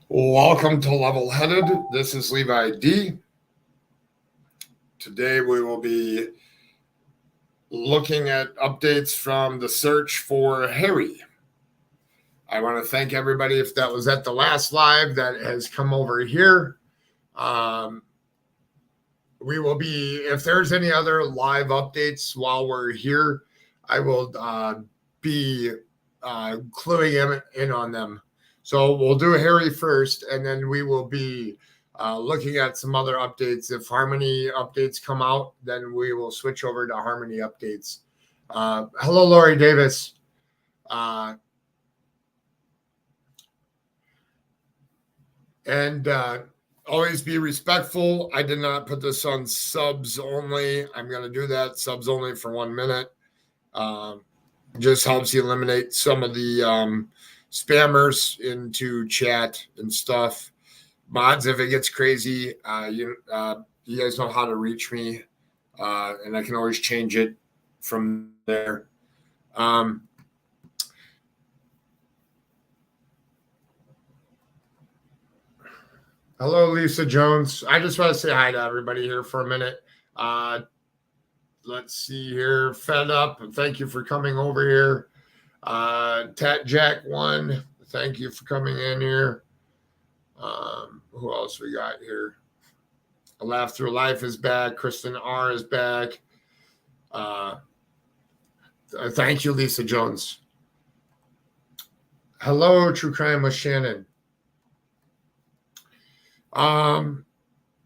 Welcome to Level Headed. This is Levi D. Today we will be looking at updates from the search for Harry. I want to thank everybody if that was at the last live that has come over here. We will be, if there's any other live updates while we're here, I will be cluing him in on them. So we'll do Harry first, and then we will be looking at some other updates. If Harmony updates come out, then we will switch over to Harmony updates. Hello, Lori Davis. And always be respectful. I did not put this on subs only. I'm going to do that. Subs only for 1 minute. Just helps you eliminate some of the spammers into chat and stuff. Mods, if it gets crazy, you guys know how to reach me, and I can always change it from there. Hello, Lisa Jones. I just want to say hi to everybody here for a minute. Let's see here. Fed Up, thank you for coming over here. Tat Jack 1, thank you for coming in here. Who else we got here? A Laugh Through Life is back. Kristen R is back. Thank you, Lisa Jones. Hello, True Crime with Shannon. I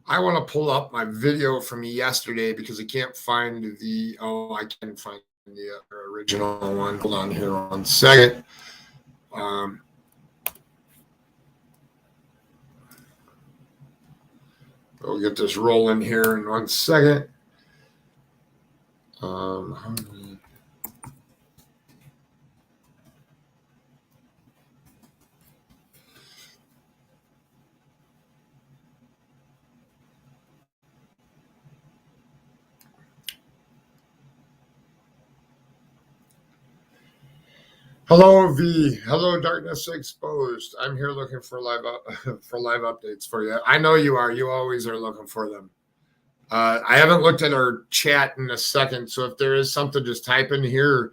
want to pull up my video from yesterday because I can't find I can find the original one. Hold on here 1 second. We'll get this rolling here in 1 second. Hello, V. Hello, Darkness Exposed. I'm here looking for live updates for you. I know you are. You always are looking for them. I haven't looked at our chat in a second, so if there is something, just type in here.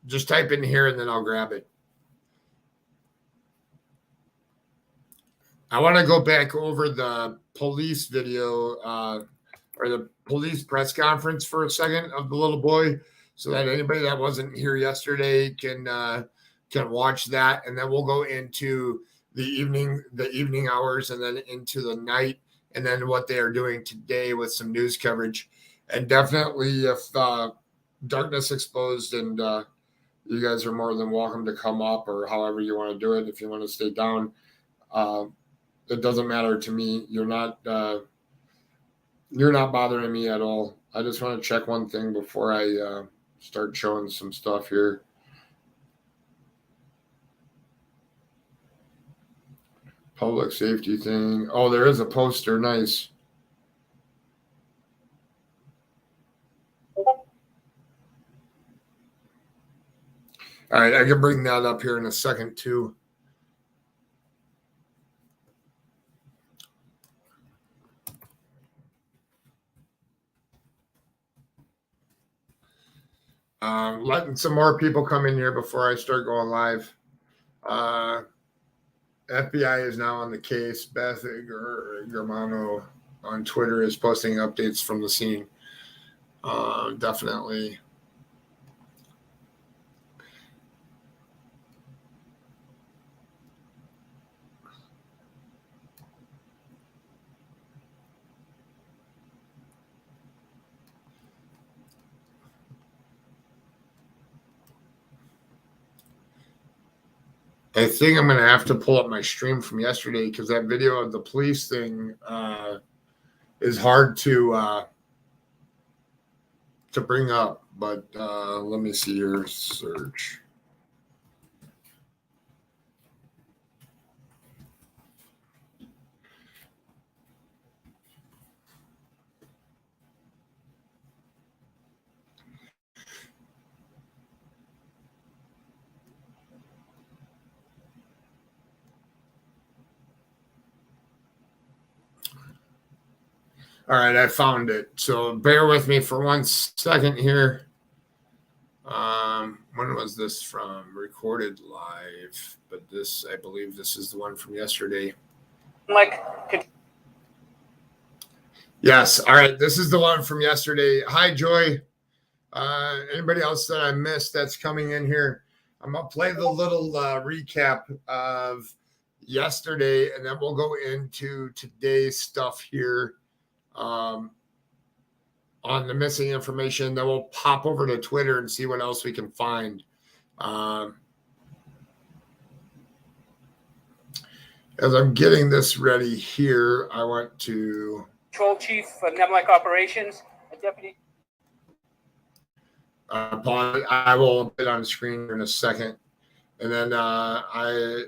Just type in here, and then I'll grab it. I want to go back over the police video or the police press conference for a second of the little boy, so that anybody that wasn't here yesterday can watch that, and then we'll go into the evening hours, and then into the night, and then what they are doing today with some news coverage. And definitely, if Darkness Exposed, and you guys are more than welcome to come up, or however you want to do it. If you want to stay down, it doesn't matter to me. You're not bothering me at all. I just want to check one thing before I start showing some stuff here. Public safety thing. Oh, there is a poster. Nice. All right, I can bring that up here in a second too. Letting some more people come in here before I start going live. FBI is now on the case. Beth Germano on Twitter is posting updates from the scene. Definitely. I think I'm going to have to pull up my stream from yesterday because that video of the police thing is hard to bring up. But let me see your search. All right, I found it. So bear with me for 1 second here. When was this from? Recorded live, but this, I believe this is the one from yesterday. Yes. All right. This is the one from yesterday. Hi, Joy. Anybody else that I missed that's coming in here? I'm going to play the little recap of yesterday, and then we'll go into today's stuff here on the missing information. Then we'll pop over to Twitter and see what else we can find. As I'm getting this ready here, I want to... Patrol Chief for Nemlec Operations, a deputy. I will put it on screen in a second. And then I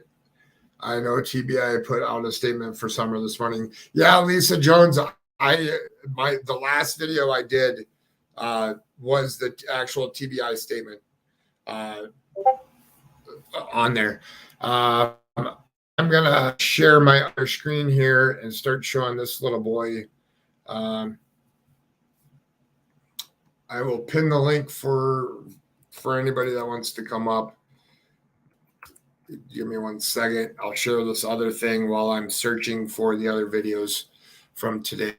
know TBI put out a statement for Summer this morning. Yeah, Lisa Jones, the last video I did was the actual TBI statement on there. I'm going to share my other screen here and start showing this little boy. I will pin the link for anybody that wants to come up. Give me 1 second. I'll share this other thing while I'm searching for the other videos from today.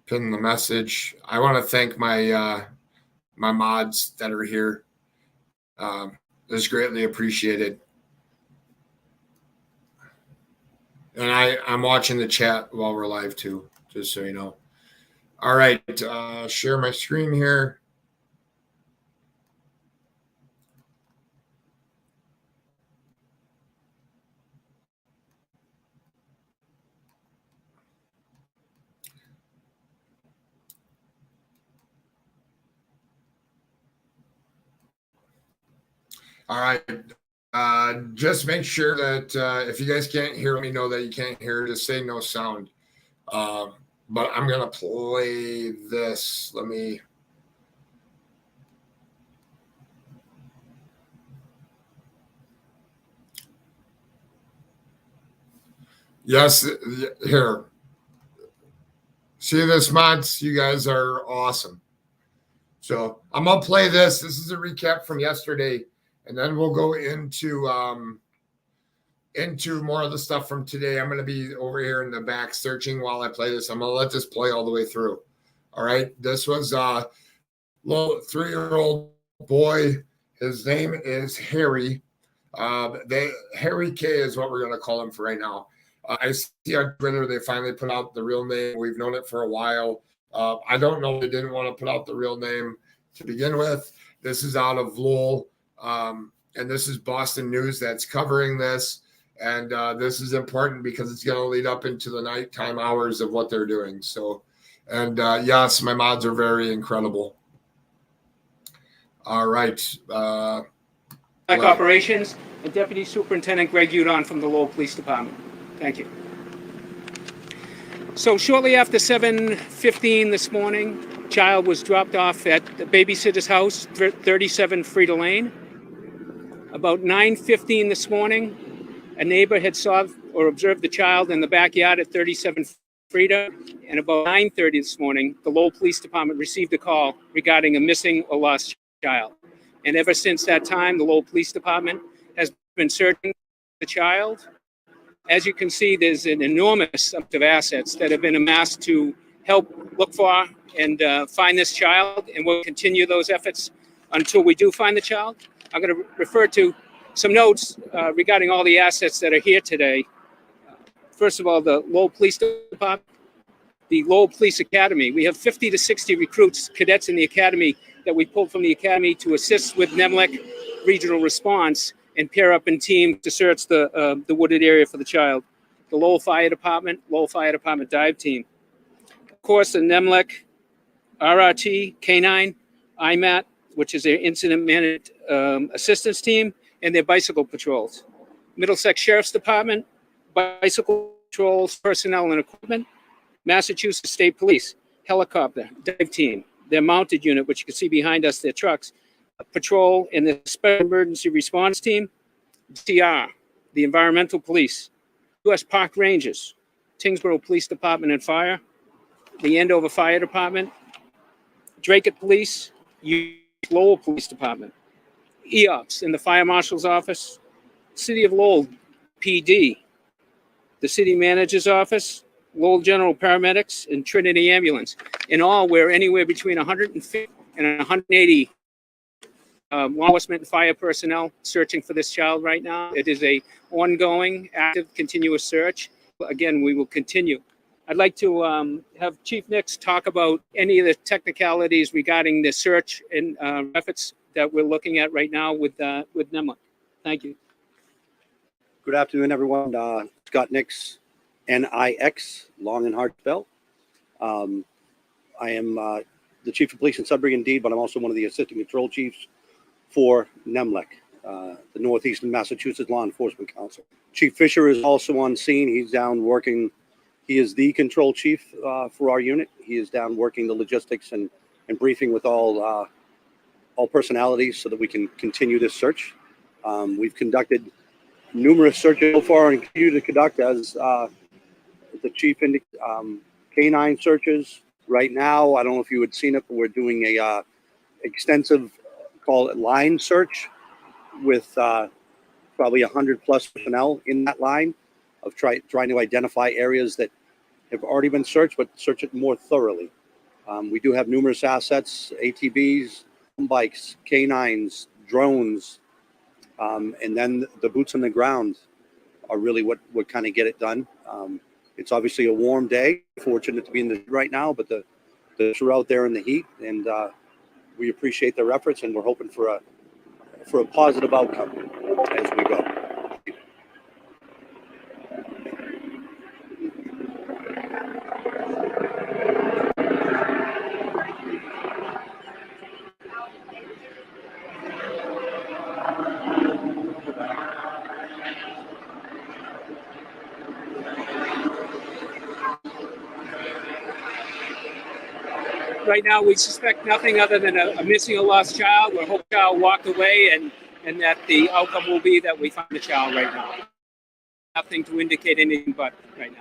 Pin the message. I want to thank my my mods that are here. It's greatly appreciated. And I'm watching the chat while we're live too, just so you know. All right, share my screen here. All right. Just make sure that if you guys can't hear, let me know that you can't hear. Just say no sound. But I'm going to play this. Let me. Yes, here. See this, mods? You guys are awesome. So I'm going to play this. This is a recap from yesterday. And then we'll go into more of the stuff from today. I'm going to be over here in the back searching while I play this. I'm going to let this play all the way through. All right. This was a little 3-year-old boy. His name is Harry. Harry K is what we're going to call him for right now. I see on Twitter they finally put out the real name. We've known it for a while. I don't know if they didn't want to put out the real name to begin with. This is out of Lowell. And this is Boston News that's covering this. And this is important because it's going to lead up into the nighttime hours of what they're doing. So, and yes, my mods are very incredible. All right. Operations and Deputy Superintendent Greg Udon from the Lowell Police Department. Thank you. So shortly after 7:15 this morning, child was dropped off at the Babysitter's house, 37 Frida Lane. About 9:15 this morning, a neighbor had saw or observed the child in the backyard at 37 Frida. And about 9:30 this morning, the Lowell Police Department received a call regarding a missing or lost child. And ever since that time, the Lowell Police Department has been searching the child. As you can see, there's an enormous amount of assets that have been amassed to help look for and find this child. And we'll continue those efforts until we do find the child. I'm going to refer to some notes regarding all the assets that are here today. First of all, the Lowell Police Department, the Lowell Police Academy. We have 50 to 60 recruits, cadets in the academy that we pulled from the academy to assist with Nemlec regional response and pair up in team to search the wooded area for the child. The Lowell Fire Department dive team. Of course, the Nemlec RRT, K9, IMAT, which is their incident managed assistance team, and their bicycle patrols. Middlesex Sheriff's Department, bicycle patrols, personnel and equipment. Massachusetts State Police, helicopter, dive team, their mounted unit, which you can see behind us, their trucks, patrol, and the special emergency response team, CR, the Environmental Police, U.S. Park Rangers, Tingsboro Police Department and Fire, the Andover Fire Department, Dracut Police, Lowell Police Department, EOPS in the Fire Marshal's Office, City of Lowell PD, the City Manager's Office, Lowell General Paramedics, and Trinity Ambulance. In all, we're anywhere between 150 and 180 law enforcement and fire personnel searching for this child right now. It is a ongoing, active, continuous search. Again, we will continue. I'd like to have Chief Nix talk about any of the technicalities regarding the search and efforts that we're looking at right now with NEMLIC. Thank you. Good afternoon, everyone. Scott Nix, N-I-X, long and hard spell. I am the Chief of Police in Sudbury, indeed, but I'm also one of the Assistant Control Chiefs for NEMLIC, the Northeastern Massachusetts Law Enforcement Council. Chief Fisher is also on scene. He's down working. He is the control chief for our unit. He is down working the logistics and briefing with all personalities so that we can continue this search. We've conducted numerous searches so far and continue to conduct, as the chief indicated, canine searches. Right now, I don't know if you had seen it, but we're doing a extensive, call it line search with probably 100 plus personnel in that line of trying to identify areas that have already been searched, but search it more thoroughly. We do have numerous assets, ATVs, bikes, canines, drones, and then the boots on the ground are really what kind of get it done. It's obviously a warm day. Fortunate to be in the right now, but we're out there in the heat, and we appreciate their efforts, and we're hoping for a positive outcome as we go. Right now, we suspect nothing other than a missing or lost child. We hope the child walked away, and that the outcome will be that we find the child right now. Nothing to indicate anything but right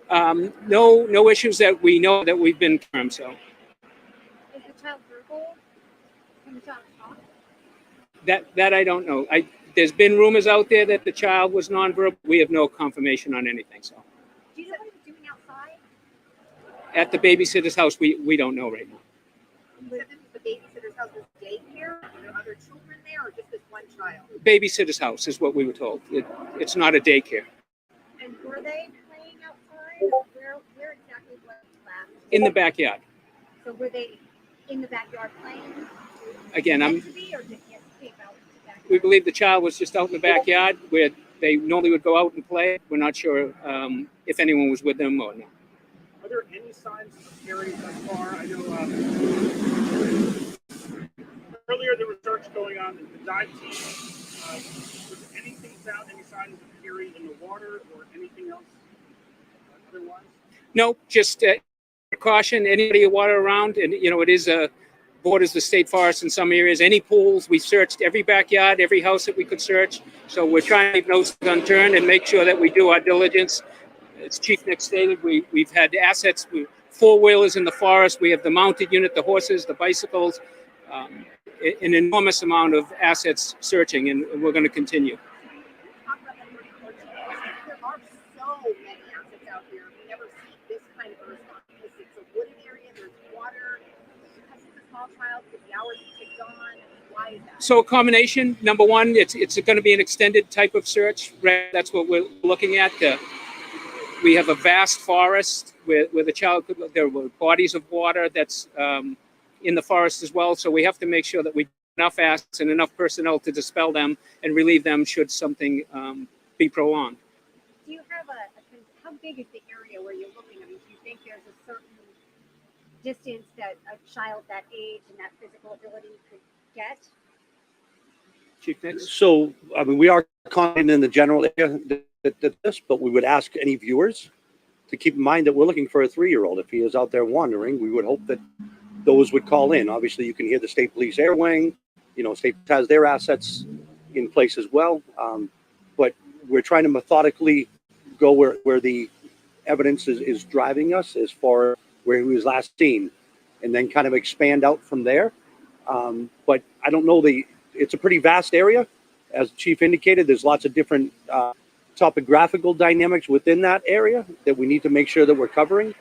now. No issues that we know that we've been confirmed. So. Is the child verbal? Can the child talk? That I don't know. There's been rumors out there that the child was nonverbal. We have no confirmation on anything. So. Do you know what he was doing outside? At the babysitter's house, we don't know right now. The babysitter's house is daycare? Are there other children there, or just this one child? Babysitter's house is what we were told. It's not a daycare. And were they playing outside? Where exactly was last? In the backyard. So were they in the backyard playing? Again, we we believe the child was just out in the backyard where they normally would go out and play. We're not sure if anyone was with them or not. Are there any signs of hearing thus far? I know earlier there was search going on in the dive team. Was anything found, any signs of hearing in the water or anything else otherwise? No, just precaution. Anybody with water around, and it is borders the state forest in some areas. Any pools, we've searched every backyard, every house that we could search. So we're trying to leave no stone unturned and make sure that we do our diligence. As Chief Nick stated, we've had assets, four-wheelers in the forest. We have the mounted unit, the horses, the bicycles, an enormous amount of assets searching, and we're going to continue. There are so many assets out here. We never see this kind of a response. It's a wooded area, there's water. Because it's a small child, the hours have ticked on. Why is that? So a combination. Number one, it's going to be an extended type of search. Right? That's what we're looking at. We have a vast forest where the child could. There were bodies of water that's in the forest as well. So we have to make sure that we have enough assets and enough personnel to dispel them and relieve them should something be prolonged. Do you have how big is the area where you're looking? I mean, do you think there's a certain distance that a child that age and that physical ability could get? Chief Nick? So, I mean, we are confident in the general area but we would ask any viewers to keep in mind that we're looking for a 3-year-old. If he is out there wandering, we would hope that those would call in. Obviously, you can hear the State Police Air Wing. state has their assets in place as well. But we're trying to methodically go where the evidence is driving us as far as where he was last seen, and then kind of expand out from there. But I don't know, it's a pretty vast area. As the chief indicated, there's lots of different topographical dynamics within that area that we need to make sure that we're covering.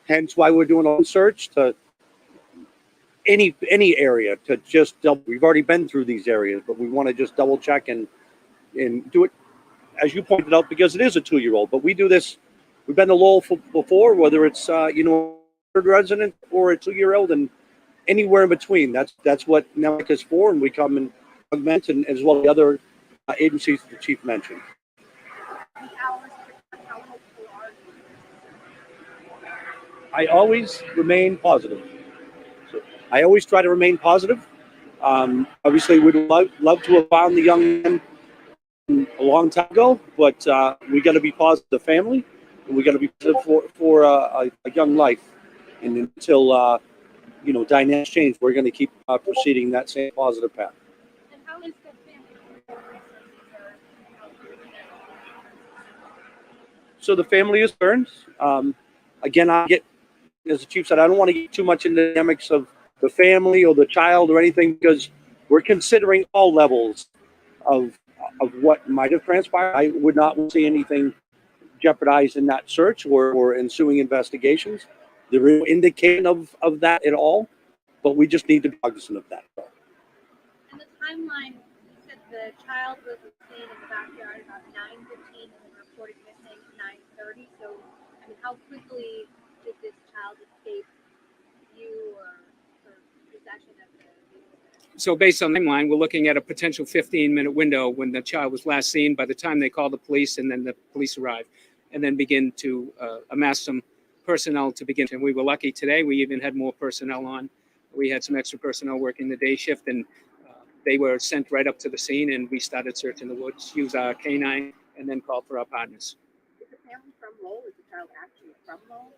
Hence why we're doing a search to any area to just double. We've already been through these areas, but we want to just double check and do it, as you pointed out, because it is a 2-year-old. But we do this. We've been to Lowell before, whether it's a resident or a 2-year-old, and anywhere in between. That's what NEMIC is for, and we come and augment, and as well as the other agencies the chief mentioned. I always remain positive. So I always try to remain positive. Obviously, we'd love to have found the young man a long time ago, but we got to be positive, the family, and we got to be positive for a young life. And until dynamics change, we're going to keep proceeding that same positive path. And how is the family? So the family is concerned. Again, as the chief said, I don't want to get too much into the dynamics of the family or the child or anything, because we're considering all levels of what might have transpired. I would not see anything jeopardized in that search or ensuing investigations. There is no indication of that at all, but we just need to be cognizant of that. And the timeline, you said the child was seen in the backyard about 9:15 and then reported missing 9:30. So, I mean, how quickly did this child escape you or possession of the vehicle? So based on the timeline, we're looking at a potential 15-minute window when the child was last seen by the time they called the police, and then the police arrived and then begin to amass some personnel to begin. And we were lucky today. We even had more personnel on. We had some extra personnel working the day shift, and they were sent right up to the scene, and we started searching the woods, used our canine, and then called for our partners. Is the family from Lowell? Is the child actually from Lowell?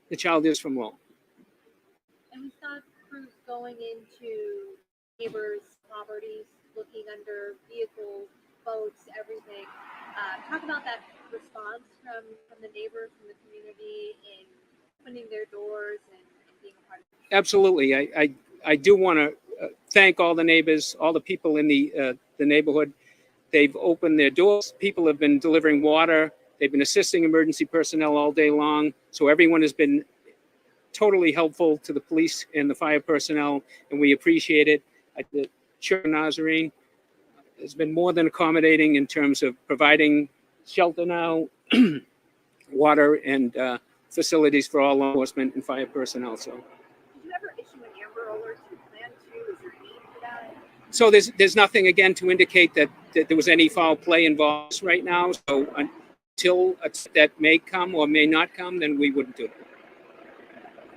The child is from Lowell. And we saw crews going into neighbors' properties, looking under vehicles, boats, everything. Talk about that response from the neighbors, from the community, in opening their doors and being a part of it. Absolutely. I do want to thank all the neighbors, all the people in the neighborhood. They've opened their doors. People have been delivering water. They've been assisting emergency personnel all day long. So everyone has been totally helpful to the police and the fire personnel, and we appreciate it. The Church of Nazarene has been more than accommodating in terms of providing shelter now, water, and facilities for all law enforcement and fire personnel. So, Did you ever issue an Amber Alert? Do you plan to? Is there a need for that? so there's nothing again to indicate that there was any foul play involved right now. So until that may come or may not come, then we wouldn't do it.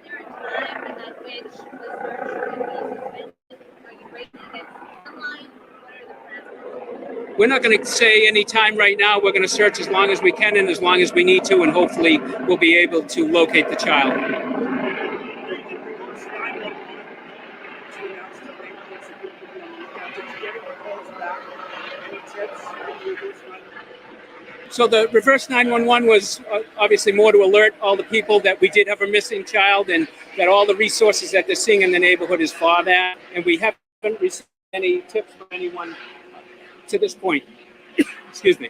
Is there a time at which the search could be suspended? Are you breaking it online? What are the plans? We're not going to say any time right now. We're going to search as long as we can and as long as we need to, and hopefully we'll be able to locate the child. So the reverse 911 was obviously more to alert all the people that we did have a missing child, and that all the resources that they're seeing in the neighborhood is for that. And we haven't received any tips from anyone to this point. Excuse me.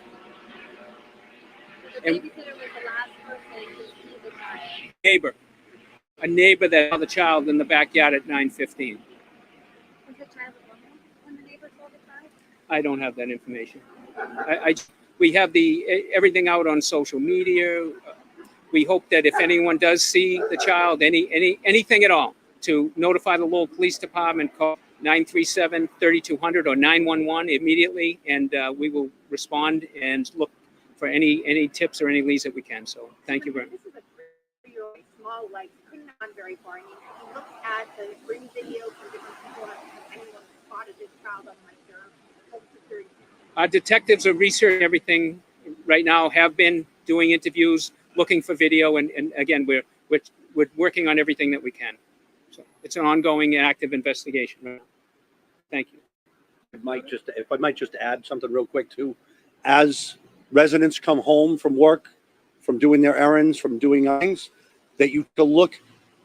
The babysitter was the last person to see the child. A neighbor that saw the child in the backyard at 9:15. Was the child alone when the neighbor saw the child? I don't have that information. We have everything out on social media. We hope that if anyone does see the child, anything at all, to notify the Lowell Police Department, call 937-3200 or 911 immediately, and we will respond and look for any tips or any leads that we can. So thank you very much. This is a 3-year-old small, couldn't have gone very far. And you look at the screen video from different people, and anyone spotted this child on their home security. Our detectives are researching everything right now, have been doing interviews, looking for video, and again, we're working on everything that we can. So it's an ongoing active investigation right now. Thank you. If I might just add something real quick too, as residents come home from work, from doing their errands, from doing things, that you to look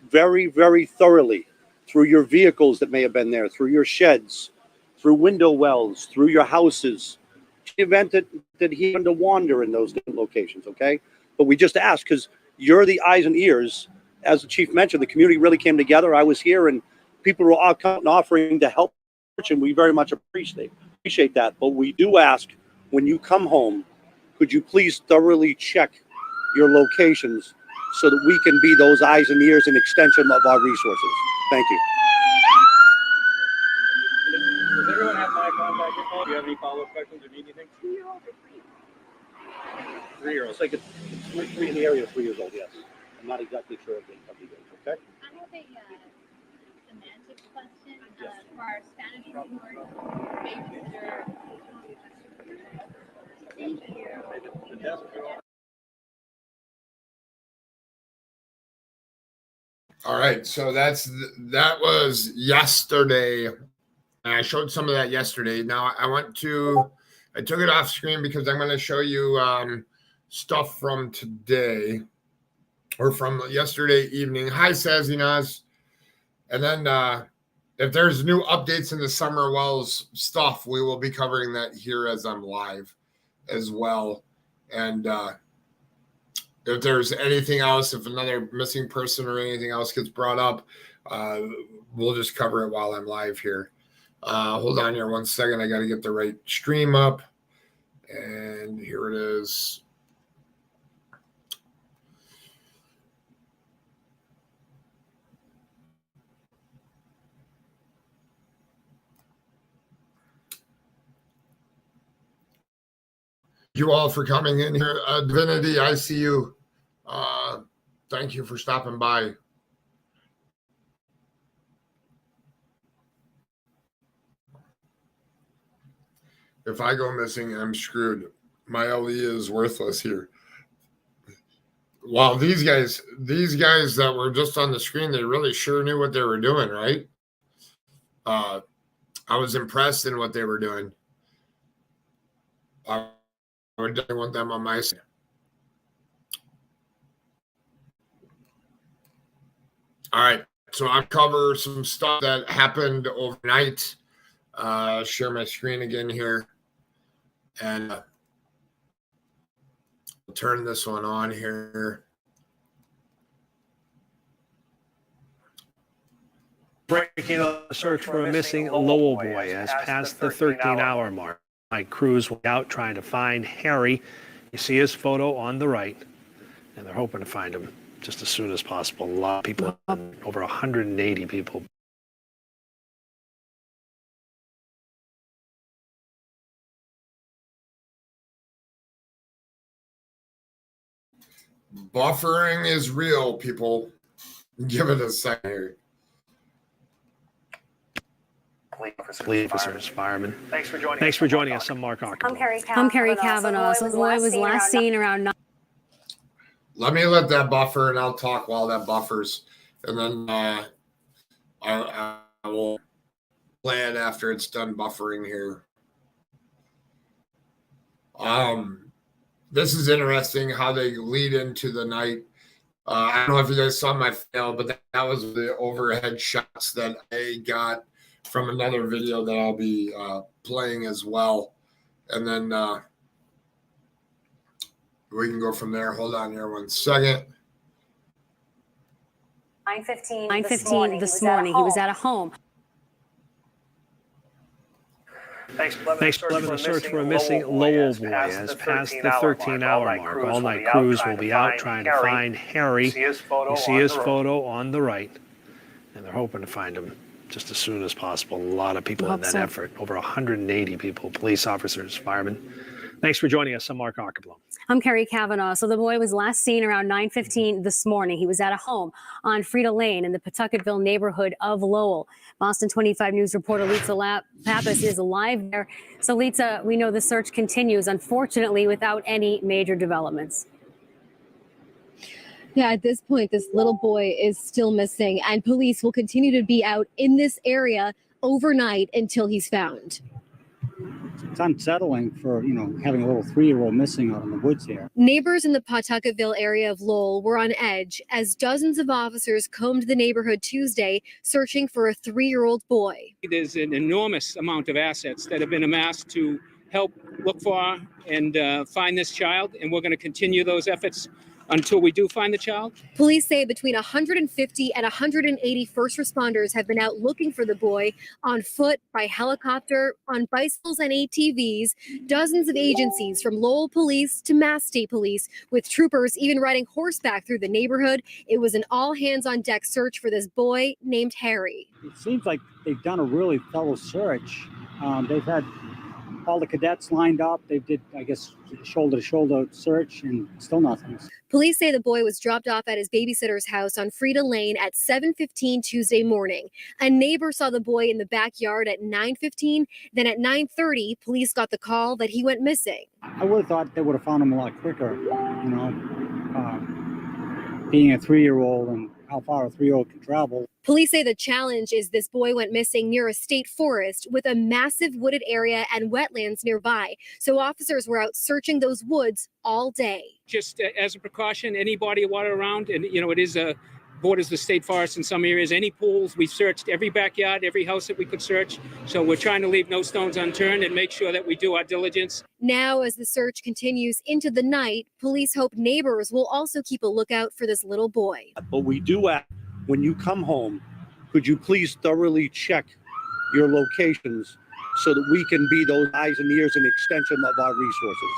very, very thoroughly through your vehicles that may have been there, through your sheds, through window wells, through your houses, in the event that he happened to wander in those different locations, okay? But we just ask, because you're the eyes and ears. As the chief mentioned, the community really came together. I was here and people were all coming offering to help, and we very much appreciate that. But we do ask, when you come home, could you please thoroughly check your locations so that we can be those eyes and ears and extension of our resources. Thank you. Does everyone have my contact info? Do you have any follow-up questions or need anything? 2-year-old or 3-year-old? 3-year-old. It's like three in the area of 3 years old, yes. I'm not exactly sure of the age, okay? I have a semantics question for our Spanish report babysitter. Thank you. All right, so that was yesterday, and I showed some of that yesterday. Now I took it off screen because I'm going to show you stuff from today or from yesterday evening. Hi, Sazinaz. And then if there's new updates in the Summer Wells stuff, we will be covering that here as I'm live as well. And if there's anything else, if another missing person or anything else gets brought up, we'll just cover it while I'm live here. Hold on here 1 second. I got to get the right stream up. And here it is. You all for coming in here. Divinity, I see you. Thank you for stopping by. If I go missing, I'm screwed. My LE is worthless here. Wow, these guys that were just on the screen, they really sure knew what they were doing, right? I was impressed in what they were doing. I would definitely want them on my side. All right, so I'll cover some stuff that happened overnight. Share my screen again here. And I'll turn this one on here. Breaking a search for a missing Lowell boy has passed the 13-hour mark. Mike crews will be out trying to find Harry. You see his photo on the right, and they're hoping to find him just as soon as possible. A lot of people, over 180 people. Buffering is real, people. Give it a second here. Police officers, firemen. Thanks for joining us. I'm Mark Ockerblom. I'm Carrie Kavanaugh. So the boy was last seen around 9. Let me let that buffer, and I'll talk while that buffers, and then I will play it after it's done buffering here. This is interesting how they lead into the night. I don't know if you guys saw my fail, but that was the overhead shots that I got from another video that I'll be playing as well. And then we can go from there. Hold on here 1 second. 9:15 this morning. He was at a home. Thanks for the search for a missing Lowell boy has passed the 13-hour mark. All night crews will be out trying to find Harry. You see his photo on the right, and they're hoping to find him just as soon as possible. A lot of people in that effort. Over 180 people, police officers, firemen. Thanks for joining us. I'm Mark Ockerblom. I'm Carrie Kavanaugh. So the boy was last seen around 9:15 this morning. He was at a home on Frida Lane in the Pawtucketville neighborhood of Lowell. Boston 25 News reporter Litsa Pappas is live there. So Litsa, we know the search continues, unfortunately, without any major developments. Yeah, at this point, this little boy is still missing, and police will continue to be out in this area overnight until he's found. It's unsettling for, having a little 3-year-old missing out in the woods here. Neighbors in the Pawtucketville area of Lowell were on edge as dozens of officers combed the neighborhood Tuesday searching for a 3-year-old boy. There's an enormous amount of assets that have been amassed to help look for and find this child, and we're going to continue those efforts until we do find the child. Police say between 150 and 180 first responders have been out looking for the boy on foot, by helicopter, on bicycles and ATVs. Dozens of agencies from Lowell Police to Mass State Police, with troopers even riding horseback through the neighborhood. It was an all hands on deck search for this boy named Harry. It seems like they've done a really thorough search. They've had all the cadets lined up. They did, I guess, shoulder-to-shoulder search, and still nothing. Police say the boy was dropped off at his babysitter's house on Frida Lane at 7:15 Tuesday morning. A neighbor saw the boy in the backyard at 9:15. Then at 9:30, police got the call that he went missing. I would have thought they would have found him a lot quicker, being a 3-year-old and how far a 3-year-old can travel. Police say the challenge is this boy went missing near a state forest with a massive wooded area and wetlands nearby. So officers were out searching those woods all day. Just as a precaution, any body of water around, and it is borders the state forest in some areas, any pools, we've searched every backyard, every house that we could search. So we're trying to leave no stones unturned and make sure that we do our diligence. Now, as the search continues into the night, police hope neighbors will also keep a lookout for this little boy. But we do ask, when you come home, could you please thoroughly check your locations so that we can be those eyes and ears and extension of our resources?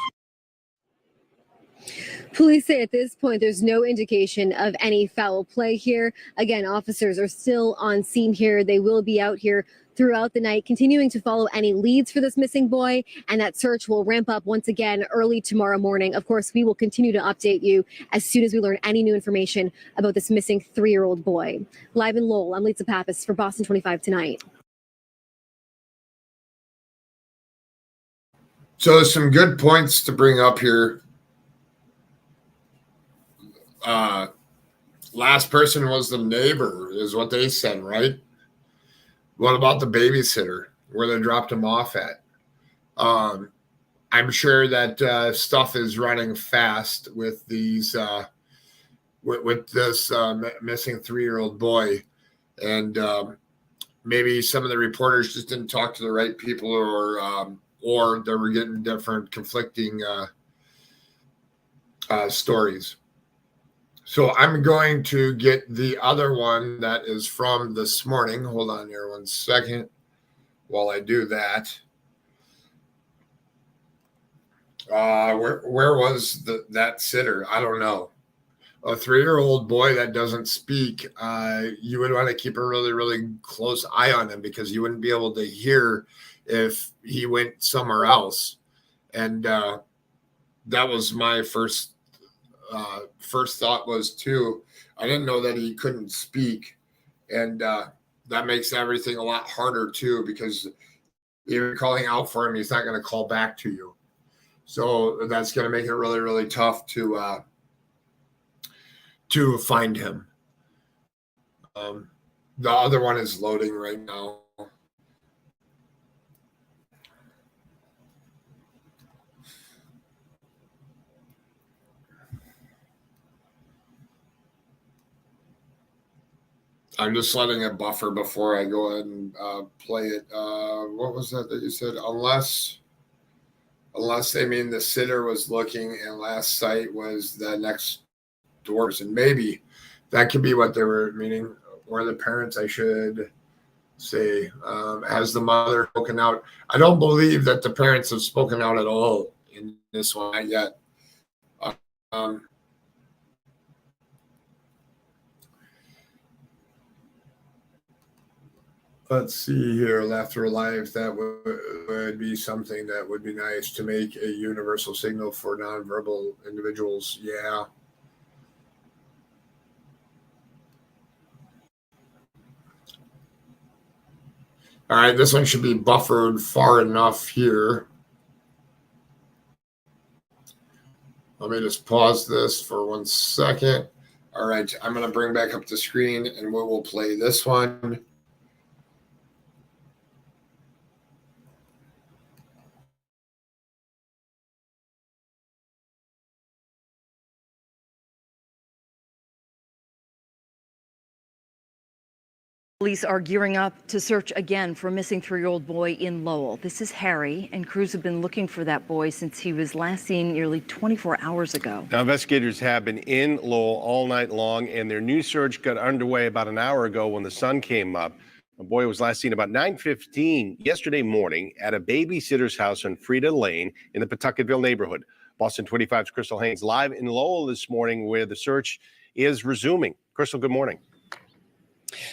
Police say at this point there's no indication of any foul play here. Again, officers are still on scene here. They will be out here throughout the night, continuing to follow any leads for this missing boy, and that search will ramp up once again early tomorrow morning. Of course, we will continue to update you as soon as we learn any new information about this missing 3-year-old boy. Live in Lowell, I'm Lisa Pappas for Boston 25 Tonight. So there's some good points to bring up here. Last person was the neighbor, is what they said, right? What about the babysitter, where they dropped him off at? I'm sure that stuff is running fast with these with this missing 3-year-old boy, and maybe some of the reporters just didn't talk to the right people, or they were getting different conflicting stories. So I'm going to get the other one that is from this morning. Hold on here 1 second while I do that. Where was that sitter? I don't know. A 3-year-old boy that doesn't speak, you would want to keep a really, really close eye on him, because you wouldn't be able to hear if he went somewhere else. And that was my first thought was too. I didn't know that he couldn't speak, and that makes everything a lot harder too, because you're calling out for him, he's not going to call back to you. So that's going to make it really, really tough to find him. The other one is loading right now. I'm just letting it buffer before I go ahead and play it. What was that you said? Unless they mean the sitter was looking and last sight was the next doors. And maybe that could be what they were meaning, or the parents, I should say. Has the mother spoken out? I don't believe that the parents have spoken out at all in this one, not yet. Let's see here. Laughter Alive, that would be something that would be nice to make a universal signal for nonverbal individuals. Yeah. All right, this one should be buffered far enough here. Let me just pause this for 1 second. All right, I'm going to bring back up the screen and we will play this one. Police are gearing up to search again for a missing 3-year-old boy in Lowell. This is Harry, and crews have been looking for that boy since he was last seen nearly 24 hours ago. Now, investigators have been in Lowell all night long, and their new search got underway about an hour ago when the sun came up. The boy was last seen about 9:15 yesterday morning at a babysitter's house on Frida Lane in the Pawtucketville neighborhood. Boston 25's Crystal Haynes live in Lowell this morning where the search is resuming. Crystal, good morning.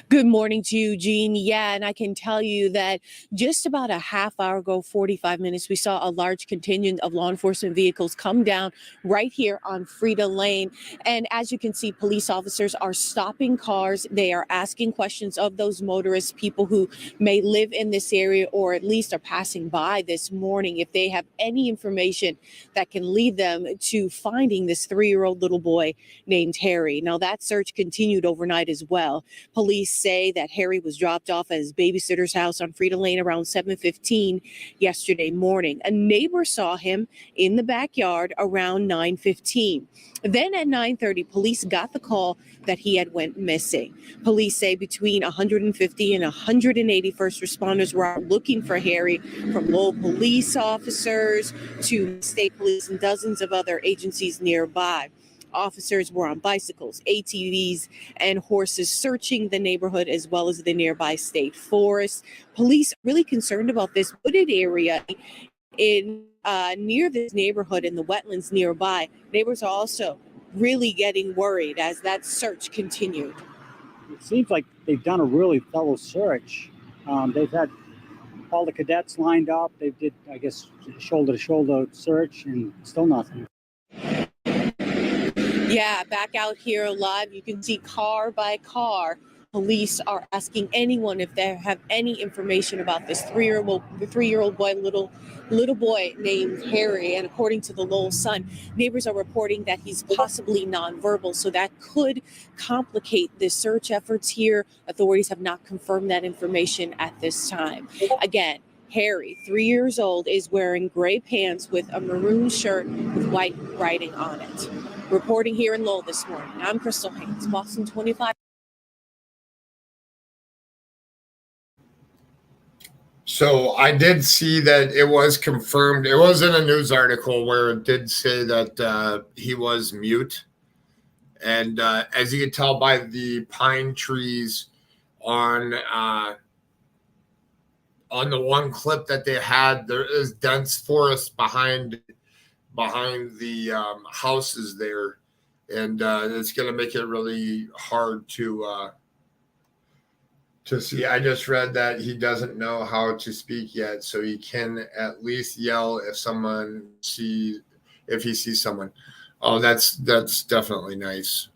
Good morning to you, Gene. Yeah, and I can tell you that just about a half hour ago, 45 minutes, we saw a large contingent of law enforcement vehicles come down right here on Frida Lane. And as you can see, police officers are stopping cars. They are asking questions of those motorists, people who may live in this area or at least are passing by this morning, if they have any information that can lead them to finding this 3-year-old little boy named Harry. Now, that search continued overnight as well. Police say that Harry was dropped off at his babysitter's house on Frida Lane around 7:15 yesterday morning. A neighbor saw him in the backyard around 9:15. Then at 9:30, police got the call that he had went missing. Police say between 150 and 180 first responders were out looking for Harry, from Lowell police officers to state police and dozens of other agencies nearby. Officers were on bicycles, ATVs, and horses searching the neighborhood as well as the nearby state forest. Police really concerned about this wooded area in near this neighborhood in the wetlands nearby. Neighbors are also really getting worried as that search continued. It seems like they've done a really thorough search. They've had all the cadets lined up. They did, I guess, shoulder-to-shoulder search, and still nothing. Yeah, back out here live, you can see car by car. Police are asking anyone if they have any information about this three-year-old boy, little boy named Harry. And according to the Lowell Sun, neighbors are reporting that he's possibly nonverbal, so that could complicate the search efforts here. Authorities have not confirmed that information at this time. Again, Harry, 3 years old, is wearing gray pants with a maroon shirt with white writing on it. Reporting here in Lowell this morning, I'm Crystal Haynes, Boston 25. So I did see that it was confirmed. It was in a news article where it did say that he was mute. And as you can tell by the pine trees on the one clip that they had, there is dense forest behind the houses there, and it's going to make it really hard to see. I just read that he doesn't know how to speak yet, so he can at least yell if he sees someone. Oh, that's definitely nice.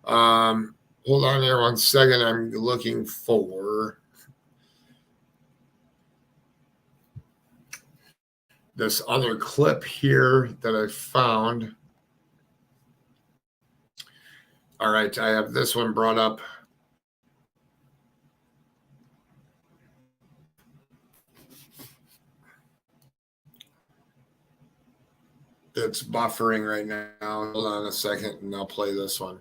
Hold on here 1 second. I'm looking for this other clip here that I found. All right, I have this one brought up. It's buffering right now. Hold on a second, and I'll play this one.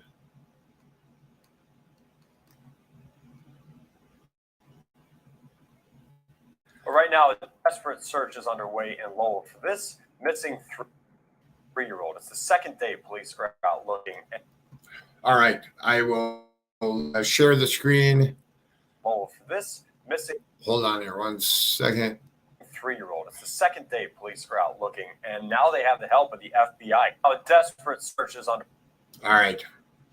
Right now, a desperate search is underway in Lowell for this missing 3-year-old. It's the second day police are out looking. All right, I will share the screen. Lowell for this missing. Hold on here 1 second. 3-year-old. It's the second day police are out looking, and now they have the help of the FBI. A desperate search is under. All right,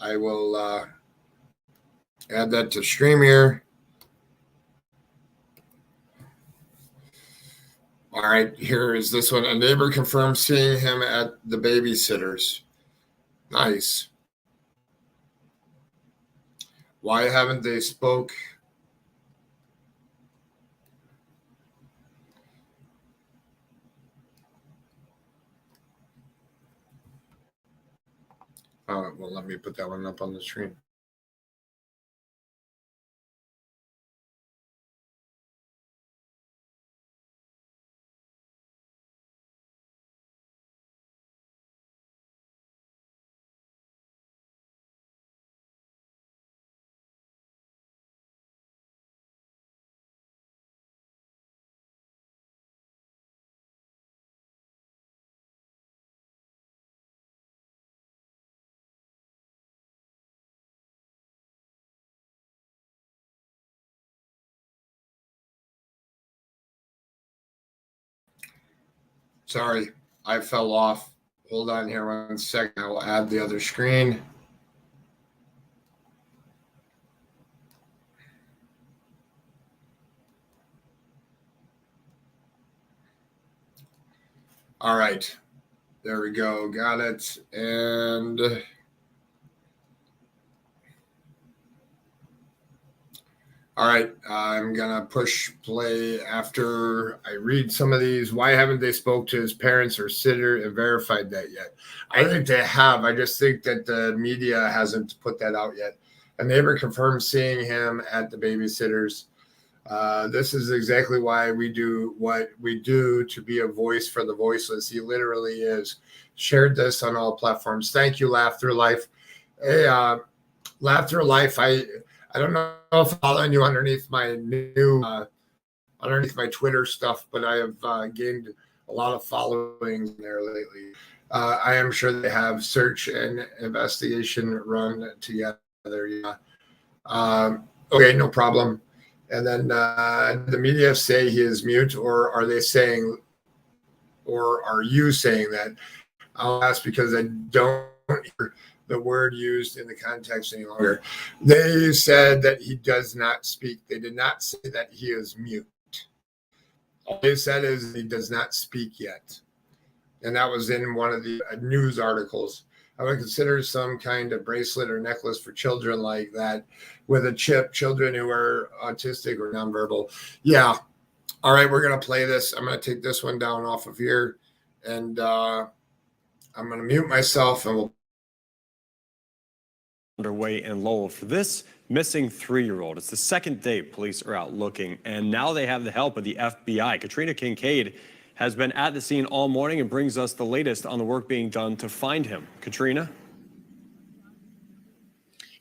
I will add that to stream here. All right, here is this one. A neighbor confirmed seeing him at the babysitter's. Nice. Why haven't they spoke? Well, let me put that one up on the screen. Sorry, I fell off. Hold on here 1 second. I will add the other screen. All right. There we go. Got it. And all right. I'm going to push play after I read some of these. Why haven't they spoke to his parents or sitter and verified that yet? I think they have. I just think that the media hasn't put that out yet. A neighbor confirmed seeing him at the babysitter's. This is exactly why we do what we do, to be a voice for the voiceless. He literally is. Shared this on all platforms. Thank you, Laugh Through Life. Hey, Laugh Through Life. I don't know if I'm following you underneath my new underneath my Twitter stuff, but I have gained a lot of followings there lately. I am sure they have search and investigation run together. Yeah. Okay, no problem. And then the media say he is mute, or are they saying, or are you saying that? I'll ask because I don't hear the word used in the context any longer. They said that he does not speak. They did not say that he is mute. All they said is he does not speak yet. And that was in one of the news articles. I would consider some kind of bracelet or necklace for children like that with a chip, children who are autistic or nonverbal. Yeah. All right, we're going to play this. I'm going to take this one down off of here. And I'm going to mute myself and we'll. Underway in Lowell for this missing 3-year-old. It's the second day police are out looking, and now they have the help of the FBI. Katrina Kincaid has been at the scene all morning and brings us the latest on the work being done to find him. Katrina?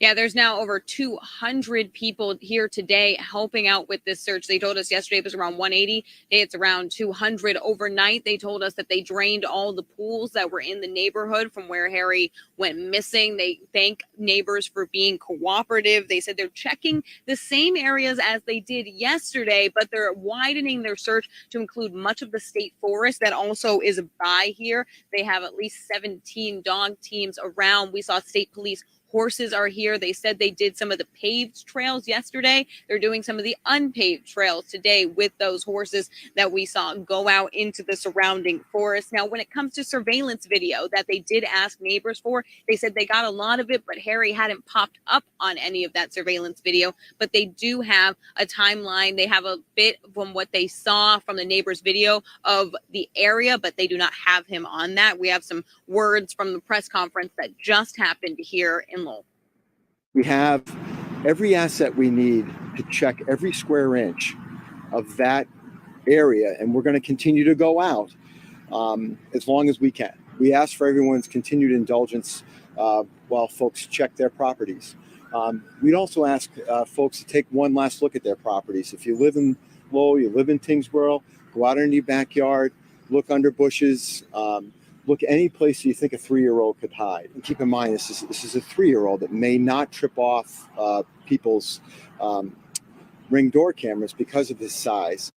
Yeah, there's now over 200 people here today helping out with this search. They told us yesterday it was around 180. Today it's around 200 overnight. They told us that they drained all the pools that were in the neighborhood from where Harry went missing. They thank neighbors for being cooperative. They said they're checking the same areas as they did yesterday, but they're widening their search to include much of the state forest that also is by here. They have at least 17 dog teams around. We saw state police horses are here. They said they did some of the paved trails yesterday. They're doing some of the unpaved trails today with those horses that we saw go out into the surrounding forest. Now, when it comes to surveillance video that they did ask neighbors for, they said they got a lot of it, but Harry hadn't popped up on any of that surveillance video. But they do have a timeline. They have a bit from what they saw from the neighbors' video of the area, but they do not have him on that. We have some words from the press conference that just happened here in Lowell. We have every asset we need to check every square inch of that area, and we're going to continue to go out as long as we can. We ask for everyone's continued indulgence while folks check their properties. We'd also ask folks to take one last look at their properties. If you live in Lowell, you live in Tingsboro, go out in your backyard, look under bushes, look any place you think a 3-year-old could hide. And keep in mind, this is a 3-year-old that may not trip off people's Ring door cameras because of his size.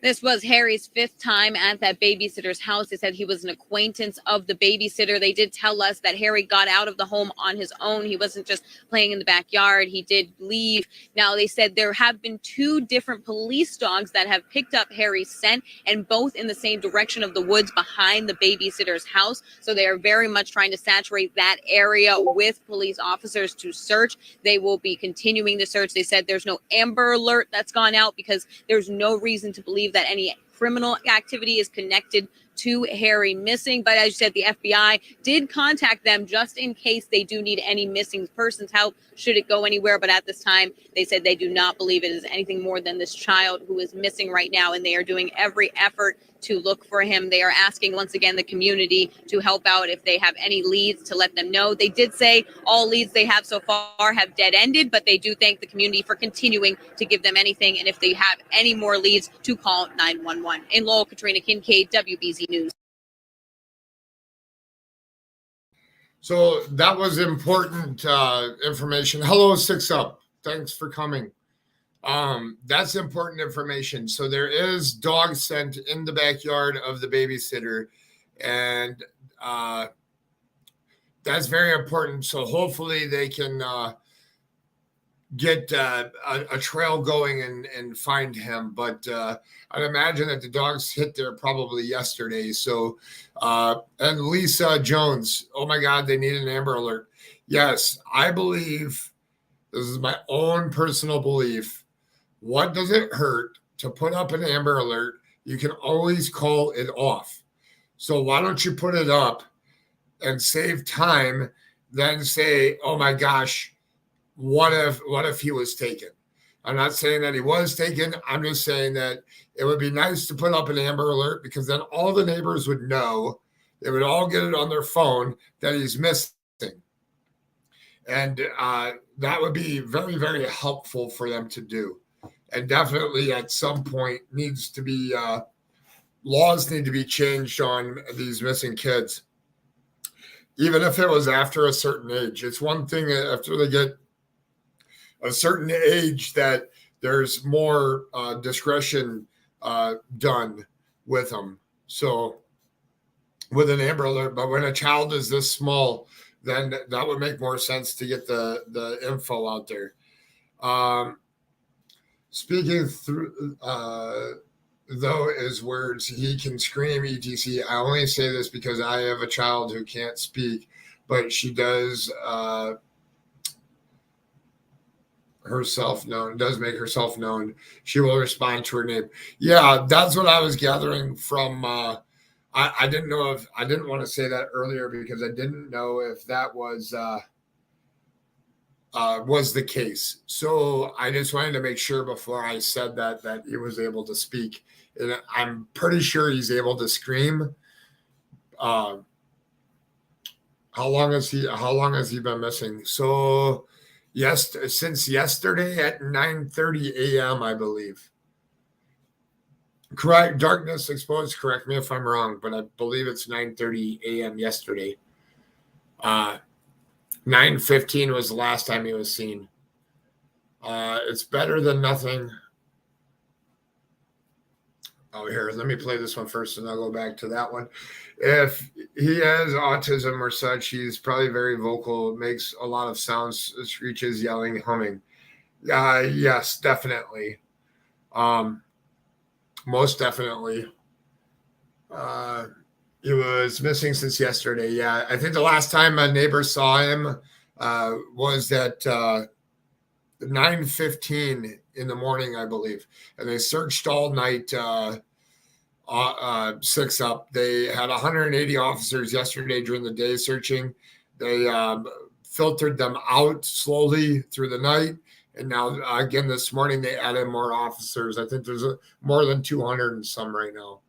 This was Harry's 5th time at that babysitter's house. They said he was an acquaintance of the babysitter. They did tell us that Harry got out of the home on his own. He wasn't just playing in the backyard. He did leave. Now, they said there have been 2 different police dogs that have picked up Harry's scent, and both in the same direction of the woods behind the babysitter's house. So they are very much trying to saturate that area with police officers to search. They will be continuing the search. They said there's no Amber Alert that's gone out because there's no reason to believe that any criminal activity is connected to Harry missing. But as you said, the FBI did contact them just in case they do need any missing persons help should it go anywhere. But at this time, they said they do not believe it is anything more than this child who is missing right now. And they are doing every effort to look for him. They are asking, once again, the community to help out if they have any leads to let them know. They did say all leads they have so far have dead ended, but they do thank the community for continuing to give them anything. And if they have any more leads, to call 911. In Lowell, Katrina Kincaid, WBZ News. So that was important information. Hello, 6 Up. Thanks for coming. That's important information. So there is dog scent in the backyard of the babysitter, and that's very important. So hopefully they can get a trail going and find him. But I'd imagine that the dogs hit there probably yesterday. So, and Lisa Jones, oh my God, they need an Amber Alert. Yes, I believe, this is my own personal belief. What does it hurt to put up an Amber Alert? You can always call it off. So why don't you put it up and save time, then say, oh my gosh, what if he was taken? I'm not saying that he was taken. I'm just saying that it would be nice to put up an Amber Alert, because then all the neighbors would know. They would all get it on their phone that he's missing. And that would be very, very helpful for them to do. And definitely at some point needs to be, laws need to be changed on these missing kids. Even if it was after a certain age. It's one thing after they get a certain age that there's more discretion done with them. So with an Amber Alert, but when a child is this small, then that would make more sense to get the info out there. Speaking through, though, his words, he can scream, etc. I only say this because I have a child who can't speak, but she does herself known, does make herself known. She will respond to her name. Yeah, that's what I was gathering from. I didn't know if I didn't want to say that earlier because I didn't know if that was the case. So I just wanted to make sure before I said that he was able to speak. And I'm pretty sure he's able to scream. How long has he been missing? So yes, since yesterday at 9:30 a.m., I believe. Correct. Darkness Exposed. Correct me if I'm wrong, but I believe it's 9:30 a.m. yesterday. 9:15 was the last time he was seen. It's better than nothing. Oh, here, let me play this one first, and I'll go back to that one. If he has autism or such, he's probably very vocal, makes a lot of sounds, screeches, yelling, humming. Yes, definitely. Most definitely. He was missing since yesterday. Yeah, I think the last time a neighbor saw him was at 9:15 in the morning, I believe. And they searched all night, 6 up. They had 180 officers yesterday during the day searching. They filtered them out slowly through the night. And now, again, this morning, they added more officers. I think there's more than 200 and some right now.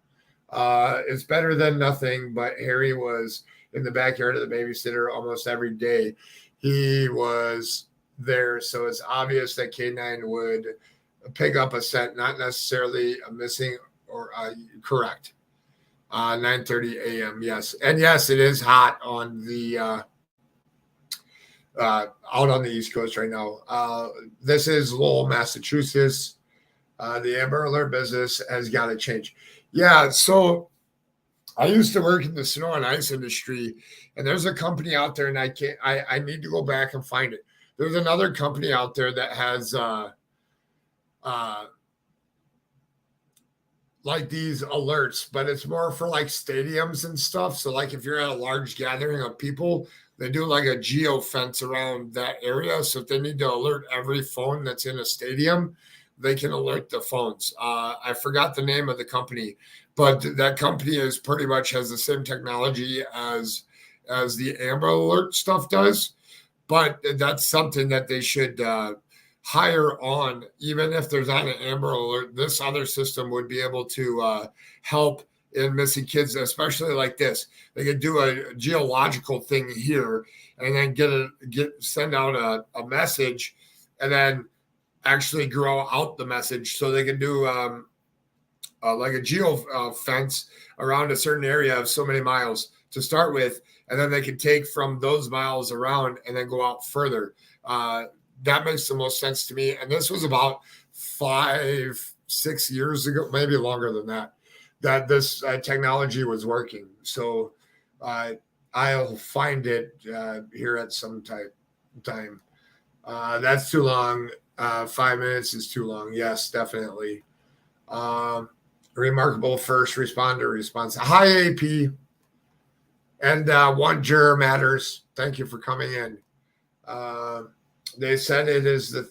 It's better than nothing, but Harry was in the backyard of the babysitter almost every day. He was there, so it's obvious that K9 would pick up a scent, not necessarily a missing or correct. 9:30 a.m. Yes, and yes, it is hot on the out on the East Coast right now. This is Lowell, Massachusetts. The Amber Alert business has got to change. Yeah, so I used to work in the snow and ice industry, and there's a company out there, and I need to go back and find it. There's another company out there that has like these alerts, but it's more for like stadiums and stuff. So like if you're at a large gathering of people, they do like a geo fence around that area. So if they need to alert every phone that's in a stadium, they can alert the phones. I forgot the name of the company, but that company is pretty much has the same technology as the Amber Alert stuff does. But that's something that they should hire on. Even if there's not an Amber Alert, this other system would be able to help in missing kids, especially like this. They could do a geological thing here and then send out a message and then actually grow out the message. So they can do like a geo fence around a certain area of so many miles to start with. And then they can take from those miles around and then go out further. that makes the most sense to me. And this was about 5-6 years ago, maybe longer than that, that this technology was working. So I'll find it here at some time. That's too long. 5 minutes is too long. Yes, definitely. Remarkable first responder response. Hi, AP. And one juror matters. Thank you for coming in. They said it is the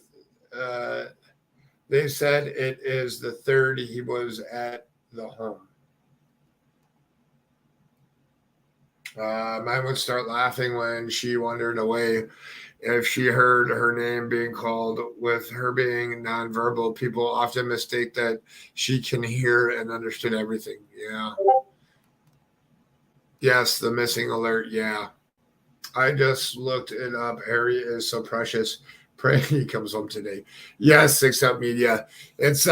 third he was at the home. Mine would start laughing when she wandered away. If she heard her name being called, with her being nonverbal, people often mistake that she can hear and understood everything. Yeah. Yes, the missing alert. Yeah. I just looked it up. Harry is so precious. Pray he comes home today. Yes, 6 Up Media. It's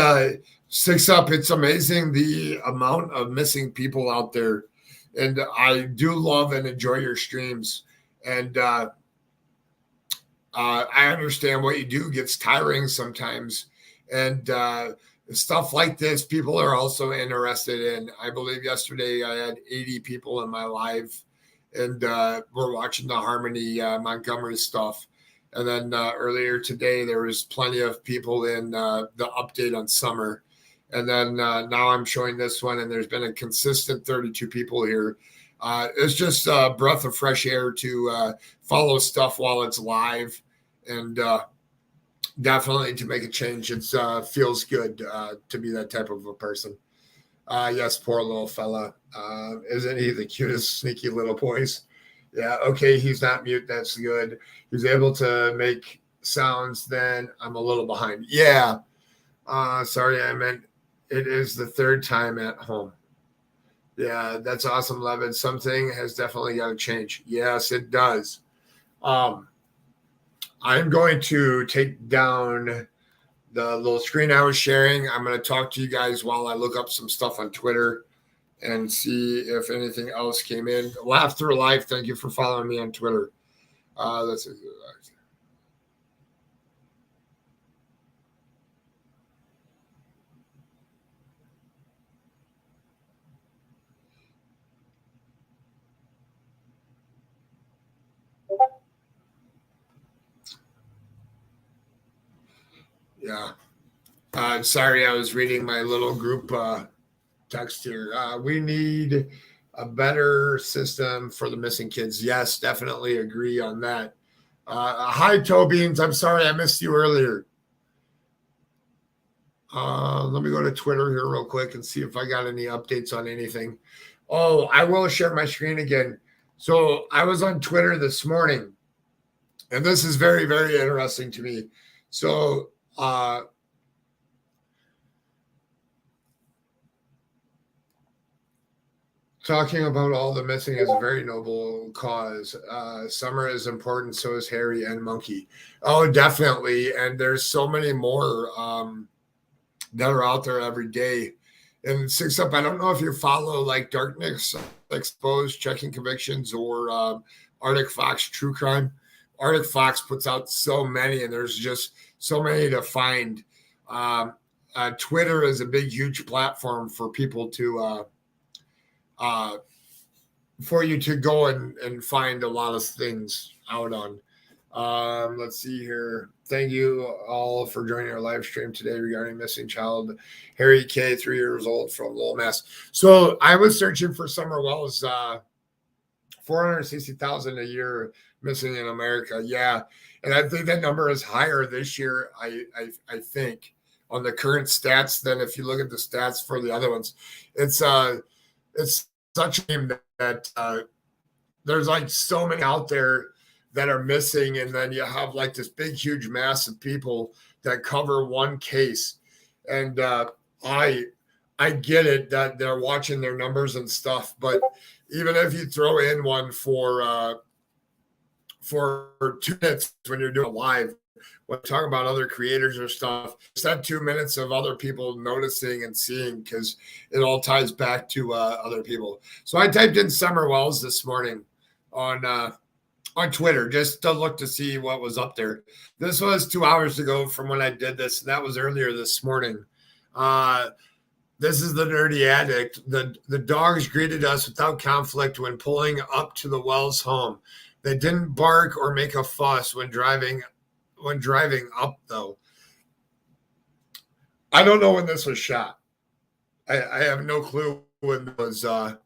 6 Up. It's amazing the amount of missing people out there. And I do love and enjoy your streams. And I understand what you do gets tiring sometimes. And stuff like this, people are also interested in. I believe yesterday I had 80 people in my live, and we're watching the Harmony Montgomery stuff. And then earlier today, there was plenty of people in the update on Summer. And then now I'm showing this one, and there's been a consistent 32 people here. It's just a breath of fresh air to follow stuff while it's live, and definitely to make a change. It feels good to be that type of a person. Yes, poor little fella. Isn't he the cutest, sneaky little boys? Yeah, okay, he's not mute. That's good. He's able to make sounds. Then I'm a little behind. Yeah. Sorry, I meant it is the third time at home. Yeah, that's awesome, Levin. Something has definitely got to change. Yes, it does. I'm going to take down the little screen I was sharing. I'm going to talk to you guys while I look up some stuff on Twitter and see if anything else came in. Laugh Through Life, thank you for following me on Twitter. Let's see. Yeah. Sorry, I was reading my little group text here. We need a better system for the missing kids. Yes, definitely agree on that. Hi, Tobeans. I'm sorry I missed you earlier. Let me go to Twitter here real quick and see if I got any updates on anything. Oh, I will share my screen again. So I was on Twitter this morning, and this is very, very interesting to me. So talking about all the missing is a very noble cause. Summer is important, so is Harry and Monkey. Oh, definitely. And there's so many more that are out there every day. And 6 Up, I don't know if you follow like Darkness Exposed, Checking Convictions, or Arctic Fox True Crime. Arctic Fox puts out so many, and there's just so many to find. Twitter is a big, huge platform for people to for you to go and find a lot of things out on. Let's see here. Thank you all for joining our live stream today regarding missing child Harry K, 3 years old, from Lowell, Mass. So I was searching for Summer Wells, 460,000 a year missing in America. Yeah, and I think that number is higher this year. I think on the current stats than if you look at the stats for the other ones. It's such a shame that there's like so many out there that are missing, and then you have like this big, huge mass of people that cover one case. And I get it that they're watching their numbers and stuff, but even if you throw in one for 2 minutes when you're doing live, when talking about other creators or stuff, it's that 2 minutes of other people noticing and seeing, because it all ties back to other people. So I typed in Summer Wells this morning on on Twitter just to look to see what was up there. This was 2 hours ago from when I did this. That was earlier this morning. This is the nerdy addict. The dogs greeted us without conflict when pulling up to the Wells home. They didn't bark or make a fuss when driving up, though. I don't know when this was shot. I have no clue when it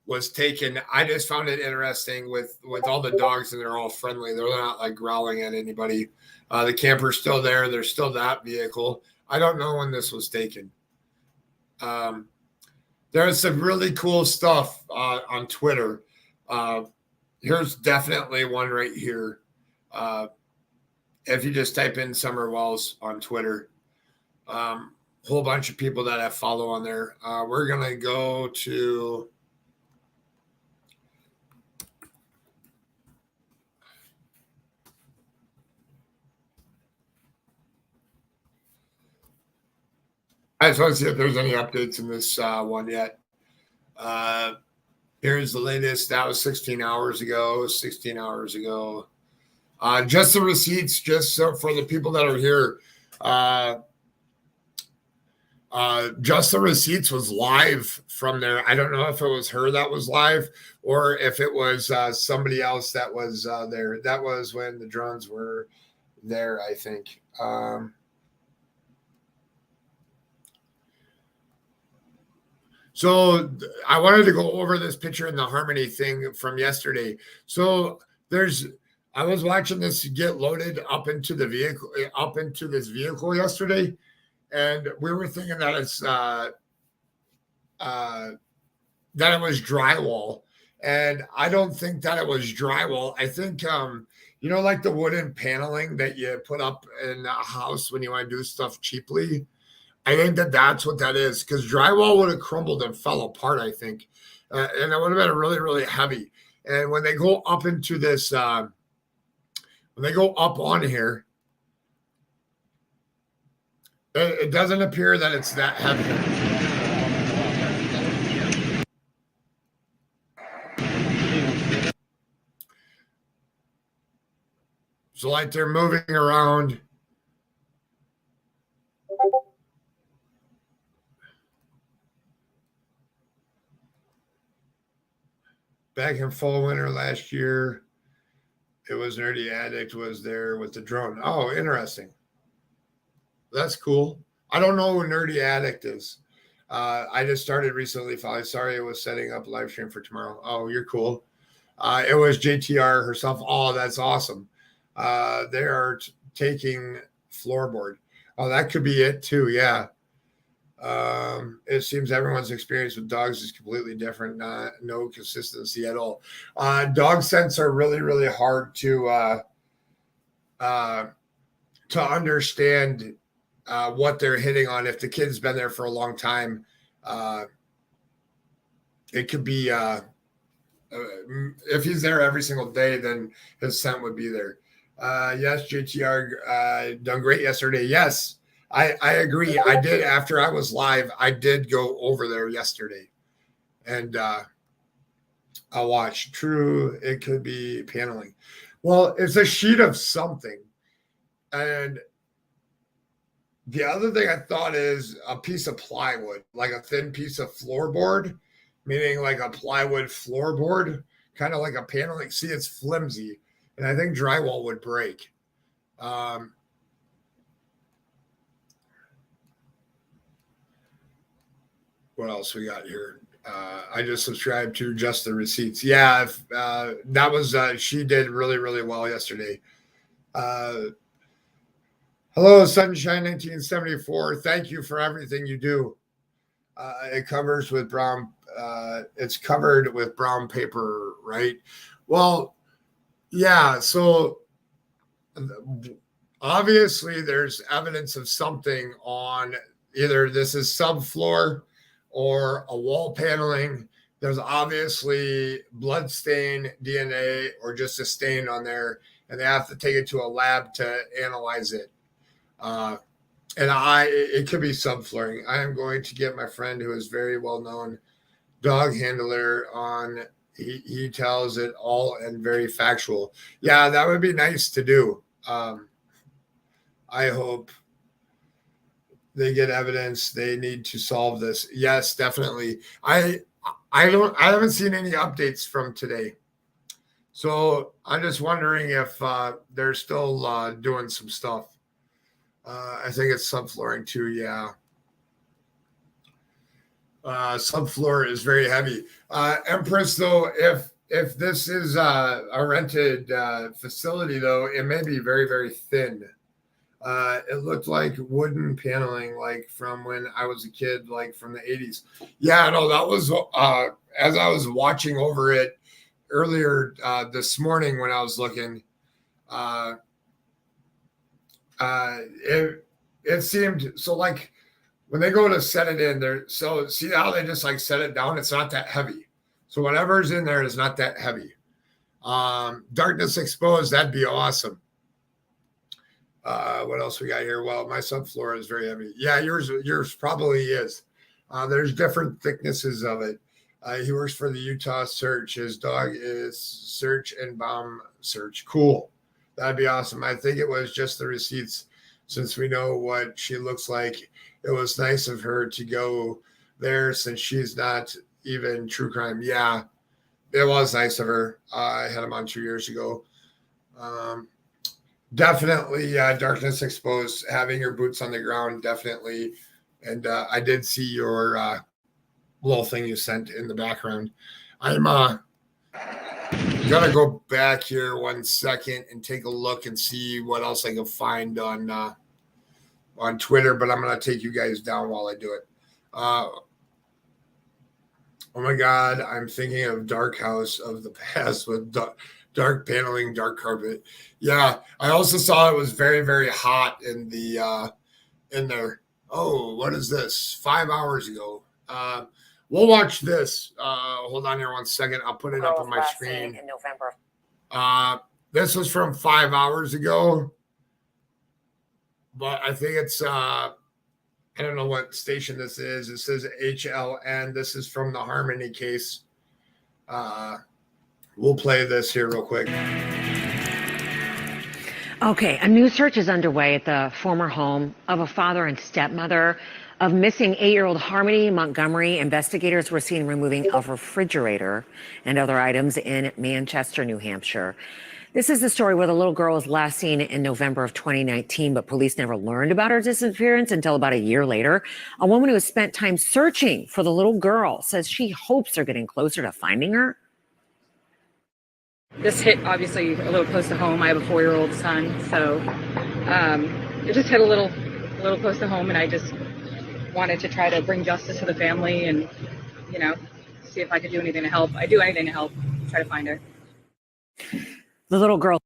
was taken. I just found it interesting with all the dogs, and they're all friendly. They're not like growling at anybody. The camper's still there. There's still that vehicle. I don't know when this was taken. There's some really cool stuff on Twitter. Here's definitely one right here. If you just type in Summer Wells on Twitter, whole bunch of people that I follow on there. We're going to go to I just want to see if there's any updates in this one yet. Here's the latest. That was 16 hours ago. Just the receipts, just so for the people that are here. Just the receipts was live from there. I don't know if it was her that was live or if it was somebody else that was there. That was when the drones were there, I think. So I wanted to go over this picture in the Harmony thing from yesterday. So I was watching this get loaded up into the vehicle, up into this vehicle yesterday, and we were thinking that it's that it was drywall, and I don't think that it was drywall. I think like the wooden paneling that you put up in a house when you want to do stuff cheaply. I think that's what that is, because drywall would have crumbled and fell apart, I think. And it would have been really, really heavy. And when they go up into this, when they go up on here, it doesn't appear that it's that heavy. So like they're moving around. Back in fall winter last year, it was Nerdy Addict was there with the drone. Oh, interesting. That's cool. I don't know who Nerdy Addict is. I just started recently. Sorry, I was setting up a live stream for tomorrow. Oh, you're cool. It was JTR herself. Oh, that's awesome. They are taking floorboard. Oh, that could be it too. Yeah. It seems everyone's experience with dogs is completely different. No consistency at all. Dog scents are really, really hard to understand what they're hitting on. If the kid's been there for a long time, it could be if he's there every single day, then his scent would be there. Yes, JTR done great yesterday. Yes. I agree. I did, after I was live, I did go over there yesterday and I watched. True, it could be paneling. Well, it's a sheet of something. And the other thing I thought is a piece of plywood, like a thin piece of floorboard, meaning like a plywood floorboard, kind of like a paneling. See, it's flimsy. And I think drywall would break. What else we got here? I just subscribed to Just the Receipts. Yeah, that was she did really, really well yesterday. Hello, Sunshine 1974. Thank you for everything you do. It covers with brown. It's covered with brown paper, right? Well, yeah. So obviously, there's evidence of something on either this is subfloor or a wall paneling. There's obviously blood stain, DNA, or just a stain on there, and they have to take it to a lab to analyze it. And it could be subflooring. I am going to get my friend who is very well known dog handler on he tells it all and very factual. Yeah, that would be nice to do. I hope they get evidence. They need to solve this. Yes, definitely. I haven't seen any updates from today. So I'm just wondering if they're still doing some stuff. I think it's subflooring too. Yeah. Subfloor is very heavy. Empress, though, if this is a rented facility, though, it may be very, very thin. It looked like wooden paneling, like from when I was a kid, like from the 80s. Yeah, no, that was as I was watching over it earlier this morning when I was looking. It seemed so like when they go to set it in there. So see how they just like set it down? It's not that heavy. So whatever's in there is not that heavy. Darkness exposed, that'd be awesome. What else we got here? Well, my subfloor is very heavy. Yeah, yours probably is. There's different thicknesses of it. He works for the Utah Search. His dog is Search and Bomb Search. Cool. That'd be awesome. I think it was just the receipts, since we know what she looks like. It was nice of her to go there since she's not even true crime. Yeah, it was nice of her. I had him on 2 years ago. Definitely Darkness Exposed, having your boots on the ground, definitely. And I did see your little thing you sent in the background. I'm gonna go back here 1 second and take a look and see what else I can find on Twitter, but I'm gonna take you guys down while I do it. Oh my God, I'm thinking of Dark House of the past with dark paneling, dark carpet. Yeah, I also saw it was very, very hot in the in there. Oh, what is this? 5 hours ago. We'll watch this. Hold on here 1 second. I'll put it up on my screen. In November. This was from 5 hours ago, but I think it's I don't know what station this is. It says HLN. This is from the Harmony case. We'll play this here real quick. Okay, a new search is underway at the former home of a father and stepmother of missing 8-year-old Harmony Montgomery. Investigators were seen removing a refrigerator and other items in Manchester, New Hampshire. This is the story where the little girl was last seen in November of 2019, but police never learned about her disappearance until about a year later. A woman who has spent time searching for the little girl says she hopes they're getting closer to finding her. This hit obviously a little close to home. I have a 4-year-old son, so it just hit a little close to home, and I just wanted to try to bring justice to the family and, you know, see if I could do anything to help. I do anything to help, try to find her. The little girl's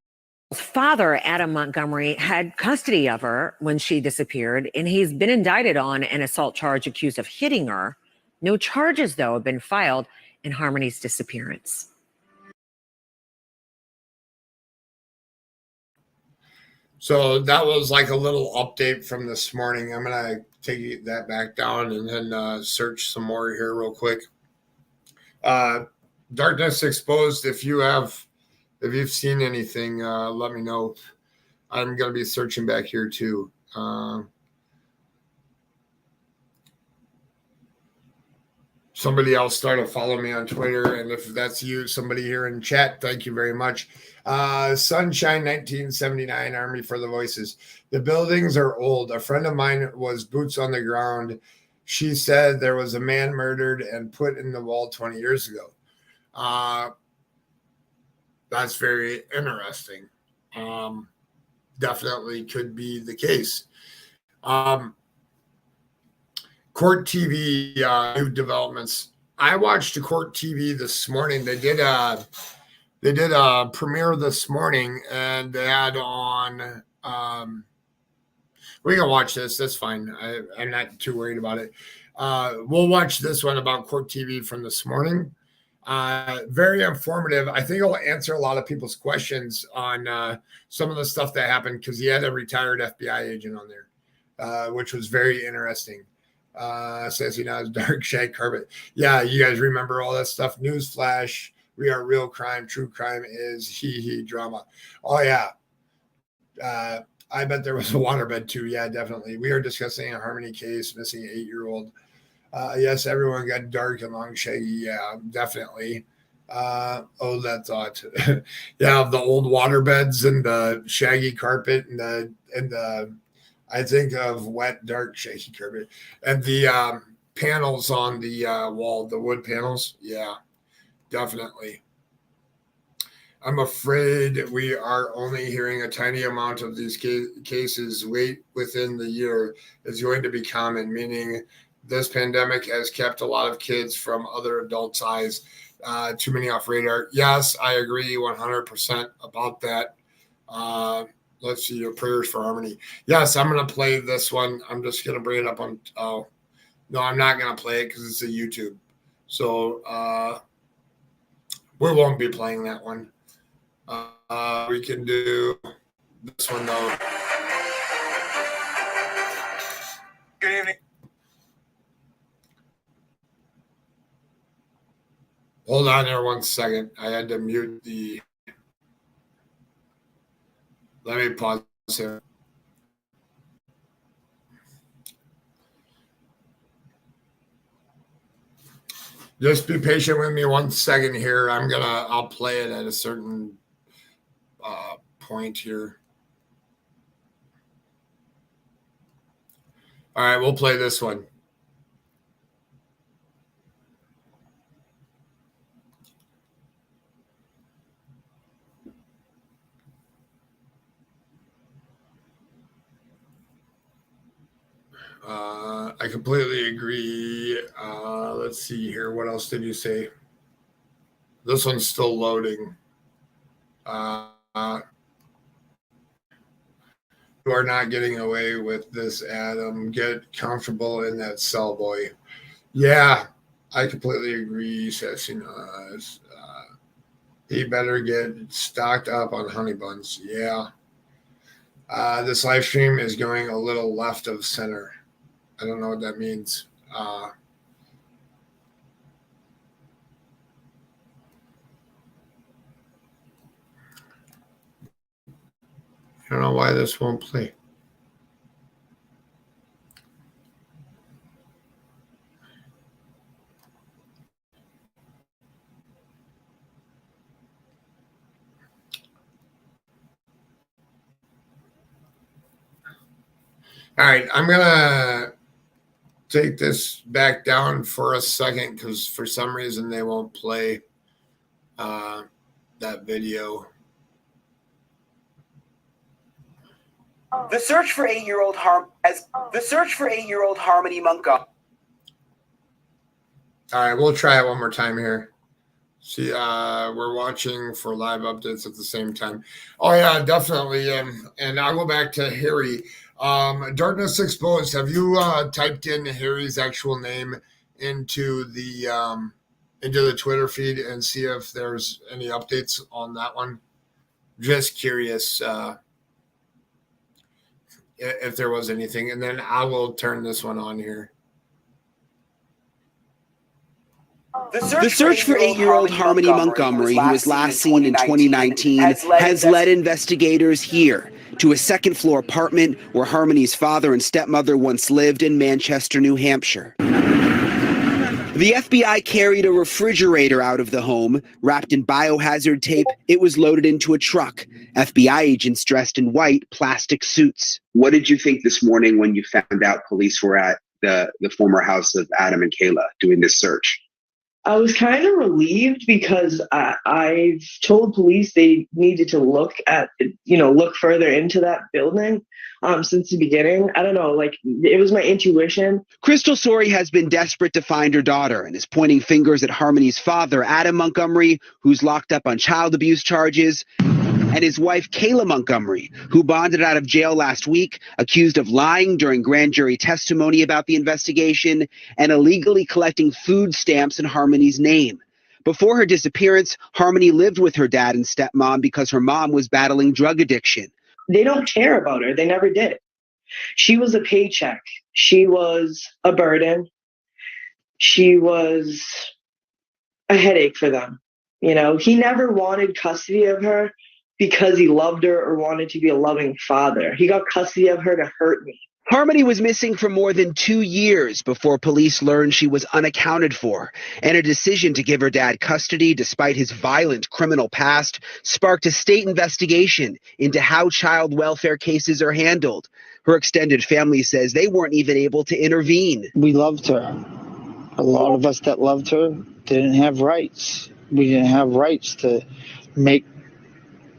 father, Adam Montgomery, had custody of her when she disappeared, and he's been indicted on an assault charge accused of hitting her. No charges, though, have been filed in Harmony's disappearance. So that was like a little update from this morning. I'm going to take that back down and then search some more here real quick. Darkness Exposed, if you've seen anything, let me know. I'm going to be searching back here too. Somebody else started following me on Twitter, and if that's you, somebody here in chat, thank you very much. Sunshine 1979, Army for the Voices. The buildings are old. A friend of mine was boots on the ground. She said there was a man murdered and put in the wall 20 years ago. That's very interesting. Definitely could be the case. Court TV new developments. I watched the Court TV this morning. They did a premiere this morning, and they had on. We can watch this. That's fine. I'm not too worried about it. We'll watch this one about Court TV from this morning. Very informative. I think it'll answer a lot of people's questions on some of the stuff that happened, because he had a retired FBI agent on there, which was very interesting. Says he now has dark shag carpet. Yeah, you guys remember all that stuff. Newsflash, We are real crime. True crime is he drama. Oh yeah. I bet there was a waterbed too. Yeah, definitely. We are discussing a Harmony case, missing 8-year-old. Yes, everyone got dark and long shaggy. Yeah, definitely. That thought. Yeah, the old water beds and the shaggy carpet and the I think of wet, dark, shaggy carpet and the panels on the wall, the wood panels. Yeah, definitely. I'm afraid we are only hearing a tiny amount of these cases within the year is going to be common, meaning this pandemic has kept a lot of kids from other adults' eyes. Too many off radar. Yes, I agree 100% about that. Let's see your prayers for harmony. Yes, I'm going to play this one. I'm just going to bring it up on. Oh, no, I'm not going to play it because it's a YouTube. So we won't be playing that one. We can do this one though. Good evening. Hold on there 1 second. I had to mute the. Let me pause here. Just be patient with me 1 second here. I'll play it at a certain point here. All right, we'll play this one. I completely agree. Let's see here. What else did you say? This one's still loading. You are not getting away with this, Adam. Get comfortable in that cell, boy. Yeah, I completely agree, Sassinas. He better get stocked up on honey buns. Yeah. This live stream is going a little left of center. I don't know what that means. I don't know why this won't play. All right, I'm going to take this back down for a second because for some reason they won't play that video. The search for 8-year-old Harmony Montgomery. All right, we'll try it one more time here. See, we're watching for live updates at the same time. Oh yeah, definitely. And I'll go back to Harry. Darkness Exposed. Have you typed in Harry's actual name into the Twitter feed and see if there's any updates on that one? Just curious if there was anything, and then I will turn this one on here. The search for 8-year-old Harmony Montgomery, who was last seen in 2019, has led investigators here to a second-floor apartment where Harmony's father and stepmother once lived in Manchester, New Hampshire. The FBI carried a refrigerator out of the home. Wrapped in biohazard tape, it was loaded into a truck. FBI agents dressed in white plastic suits. What did you think this morning when you found out police were at the former house of Adam and Kayla doing this search? I was kind of relieved because I've told police they needed to look further into that building since the beginning. I don't know, it was my intuition. Crystal Sori has been desperate to find her daughter and is pointing fingers at Harmony's father, Adam Montgomery, who's locked up on child abuse charges, and his wife, Kayla Montgomery, who bonded out of jail last week, accused of lying during grand jury testimony about the investigation and illegally collecting food stamps in Harmony's name. Before her disappearance, Harmony lived with her dad and stepmom because her mom was battling drug addiction. They don't care about her. They never did. She was a paycheck. She was a burden. She was a headache for them. He never wanted custody of her because he loved her or wanted to be a loving father. He got custody of her to hurt me. Harmony was missing for more than 2 years before police learned she was unaccounted for, and a decision to give her dad custody despite his violent criminal past sparked a state investigation into how child welfare cases are handled. Her extended family says they weren't even able to intervene. We loved her. A lot of us that loved her didn't have rights. We didn't have rights to make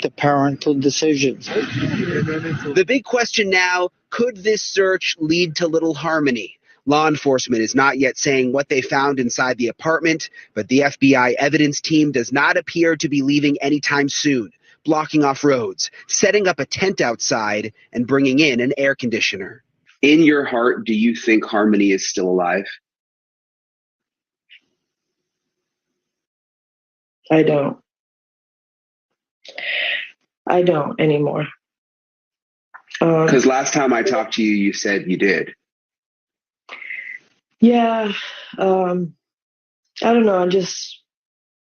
the parental decisions. The big question now, could this search lead to little Harmony? Law enforcement is not yet saying what they found inside the apartment, but the FBI evidence team does not appear to be leaving anytime soon, blocking off roads, setting up a tent outside, and bringing in an air conditioner. In your heart, do you think Harmony is still alive? I don't anymore. Because last time I talked to you, you said you did. Yeah. I don't know.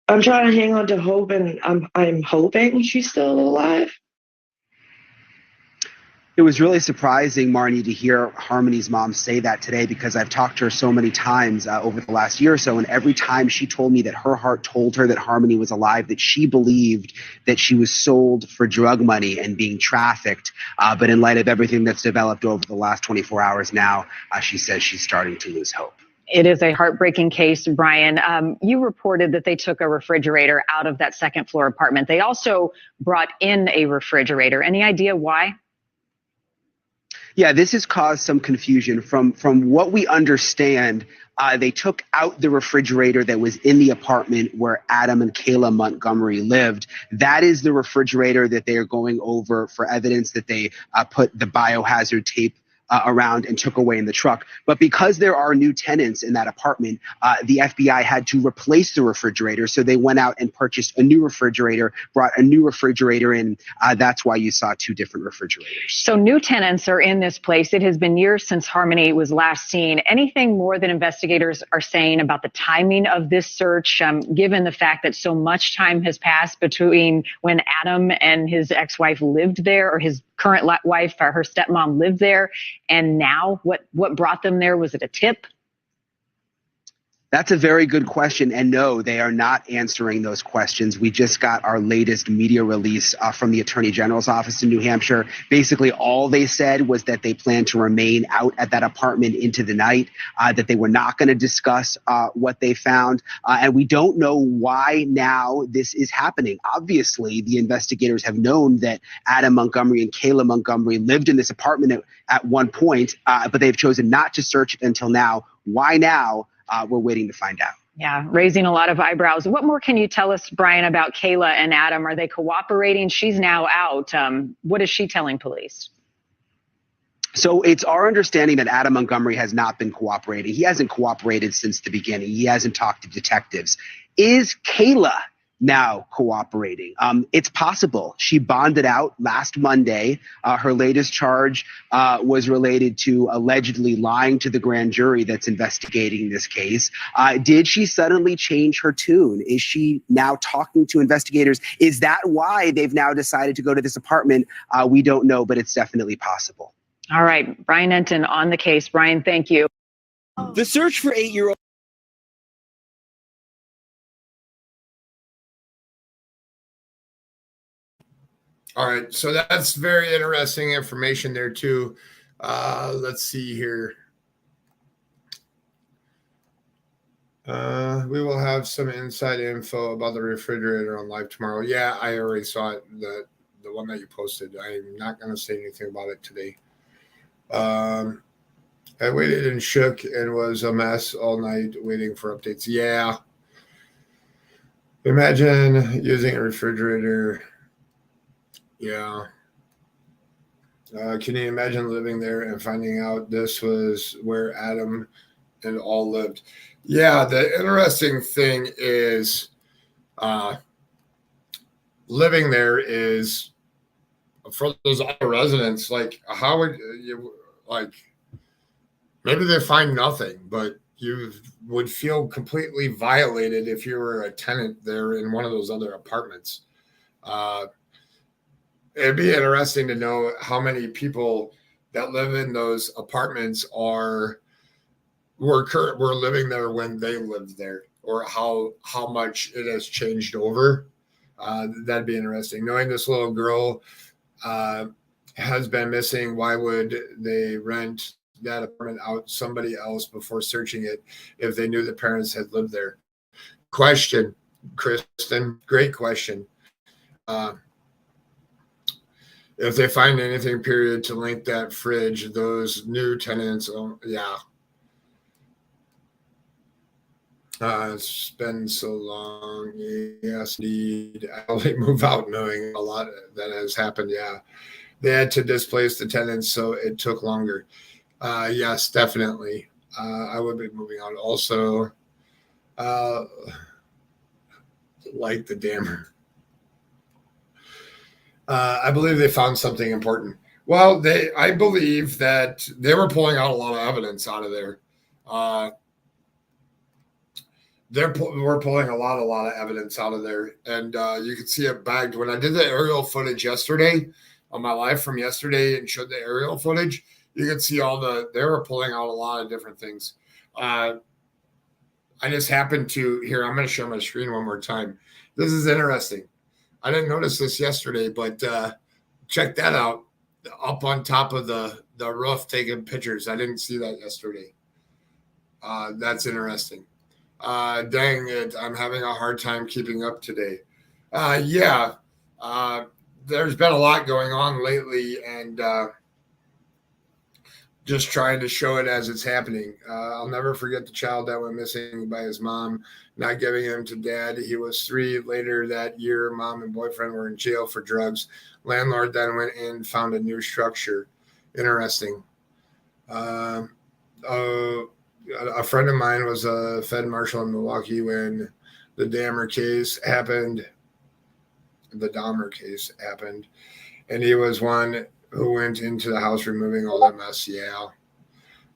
I'm trying to hang on to hope, and I'm hoping she's still alive. It was really surprising, Marnie, to hear Harmony's mom say that today, because I've talked to her so many times over the last year or so, and every time she told me that her heart told her that Harmony was alive, that she believed that she was sold for drug money and being trafficked. But in light of everything that's developed over the last 24 hours now, she says she's starting to lose hope. It is a heartbreaking case, Brian. You reported that they took a refrigerator out of that second floor apartment. They also brought in a refrigerator. Any idea why? Yeah, this has caused some confusion. From what we understand, they took out the refrigerator that was in the apartment where Adam and Kayla Montgomery lived. That is the refrigerator that they are going over for evidence that they put the biohazard tape around and took away in the truck. But because there are new tenants in that apartment, the FBI had to replace the refrigerator. So they went out and purchased a new refrigerator, brought a new refrigerator in. That's why you saw two different refrigerators. So new tenants are in this place. It has been years since Harmony was last seen. Anything more that investigators are saying about the timing of this search, given the fact that so much time has passed between when Adam and his ex-wife lived there, or his current wife, or her stepmom lived there, and now what brought them there? Was it a tip? That's a very good question. And no, they are not answering those questions. We just got our latest media release from the Attorney General's office in New Hampshire. Basically, all they said was that they plan to remain out at that apartment into the night, that they were not going to discuss what they found. And we don't know why now this is happening. Obviously, the investigators have known that Adam Montgomery and Kayla Montgomery lived in this apartment at one point, but they've chosen not to search it until now. Why now? We're waiting to find out. Yeah, raising a lot of eyebrows. What more can you tell us, Brian, about Kayla and Adam? Are they cooperating? She's now out. What is she telling police? So it's our understanding that Adam Montgomery has not been cooperating. He hasn't cooperated since the beginning. He hasn't talked to detectives. Is Kayla now cooperating? It's possible. She bonded out last Monday. Her latest charge was related to allegedly lying to the grand jury that's investigating this case. Did she suddenly change her tune? Is she now talking to investigators? Is that why they've now decided to go to this apartment? We don't know, but it's definitely possible. All right, Brian Enton on the case. Brian, thank you. The search for 8-year-old All right, so that's very interesting information there too. Let's see here. We will have some inside info about the refrigerator on live tomorrow. Yeah, I already saw it, the one that you posted. I'm not going to say anything about it today. I waited and shook and was a mess all night waiting for updates. Yeah. Imagine using a refrigerator. Yeah. Can you imagine living there and finding out this was where Adam and all lived? Yeah, the interesting thing is living there is, for those other residents, like, how would you, like, maybe they find nothing, but you would feel completely violated if you were a tenant there in one of those other apartments. It'd be interesting to know how many people that live in those apartments were living there when they lived there, or how much it has changed over. That'd be interesting. Knowing this little girl has been missing, why would they rent that apartment out somebody else before searching it if they knew the parents had lived there? Question, Kristen. Great question. If they find anything, period, to link that fridge, those new tenants, yeah. It's been so long. Yes, indeed. I only move out knowing a lot that has happened. Yeah. They had to displace the tenants, so it took longer. Yes, definitely. I would be moving out. Also, like the dammer. I believe they found something important. Well, I believe that they were pulling out a lot of evidence out of there. We're pulling a lot of evidence out of there, and you can see it bagged. When I did the aerial footage yesterday on my live from yesterday and showed the aerial footage, you can see they were pulling out a lot of different things. I just happened to here. I'm going to show my screen one more time. This is interesting. I didn't notice this yesterday, but check that out. Up on top of the roof, taking pictures. I didn't see that yesterday. That's interesting. Dang it, I'm having a hard time keeping up today. Yeah, there's been a lot going on lately, and just trying to show it as it's happening. I'll never forget the child that went missing by his mom, not giving him to dad. He was 3. Later that year, mom and boyfriend were in jail for drugs. Landlord then went in, found a new structure. Interesting. A friend of mine was a Fed marshal in Milwaukee when the Dahmer case happened. And he was one who went into the house removing all that mess. Yeah.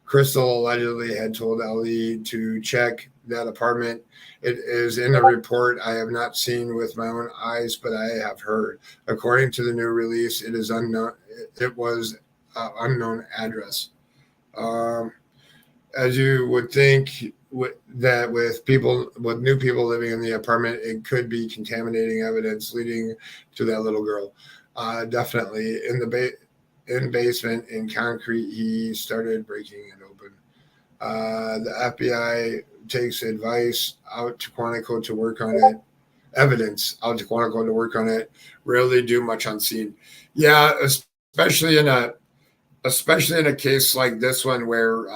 Crystal allegedly had told Ellie to check that apartment. It is in a report I have not seen with my own eyes, but I have heard. According to the new release, it is unknown. It was unknown address. As you would think that with new people living in the apartment, it could be contaminating evidence leading to that little girl. Definitely in basement in concrete, he started breaking it open. The FBI takes advice out to Quantico to work on it. Evidence out to Quantico to work on it. Rarely do much on scene. Yeah, especially in a case like this one where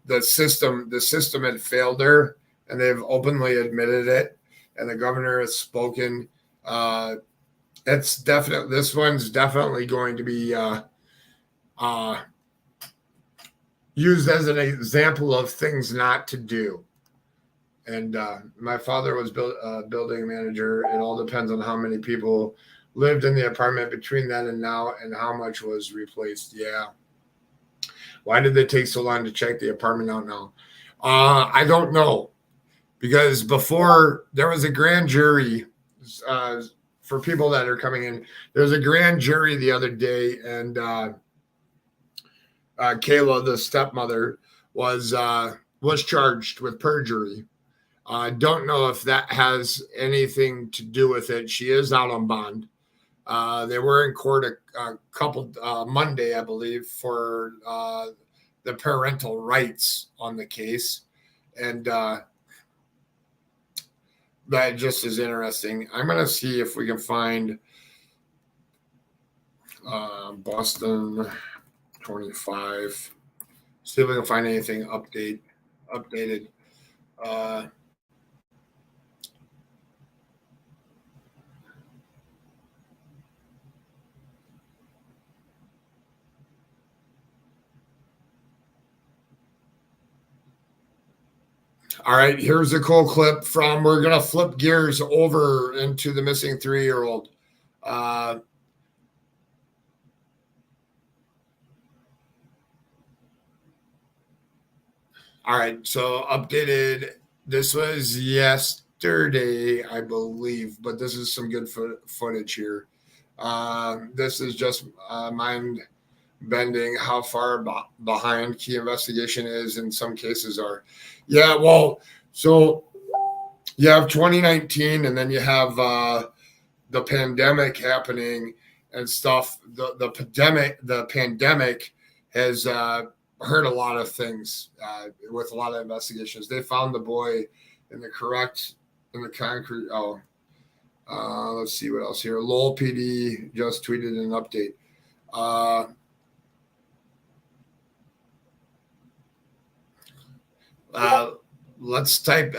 the system had failed her, and they've openly admitted it, and the governor has spoken. This one's definitely going to be used as an example of things not to do. And my father was building manager. It all depends on how many people lived in the apartment between then and now, and how much was replaced. Yeah. Why did they take so long to check the apartment out now? I don't know, because before there was a grand jury. For people that are coming in, there was a grand jury the other day, and Kayla, the stepmother, was charged with perjury. I don't know if that has anything to do with it. She is out on bond. They were in court a couple Monday, I believe, for the parental rights on the case, and that just is interesting. I'm going to see if we can find Boston 25. See if we can find anything updated. All right, here's a cool clip from. We're gonna flip gears over into the missing 3-year-old. All right, so updated. This was yesterday, I believe, but this is some good footage here. This is just mind bending how far behind key investigation is in some cases are. Yeah, well, so you have 2019 and then you have the pandemic happening and stuff. The pandemic has hurt a lot of things with a lot of investigations. They found the boy in the concrete. Let's see what else here. Lowell PD just tweeted an update. Let's type.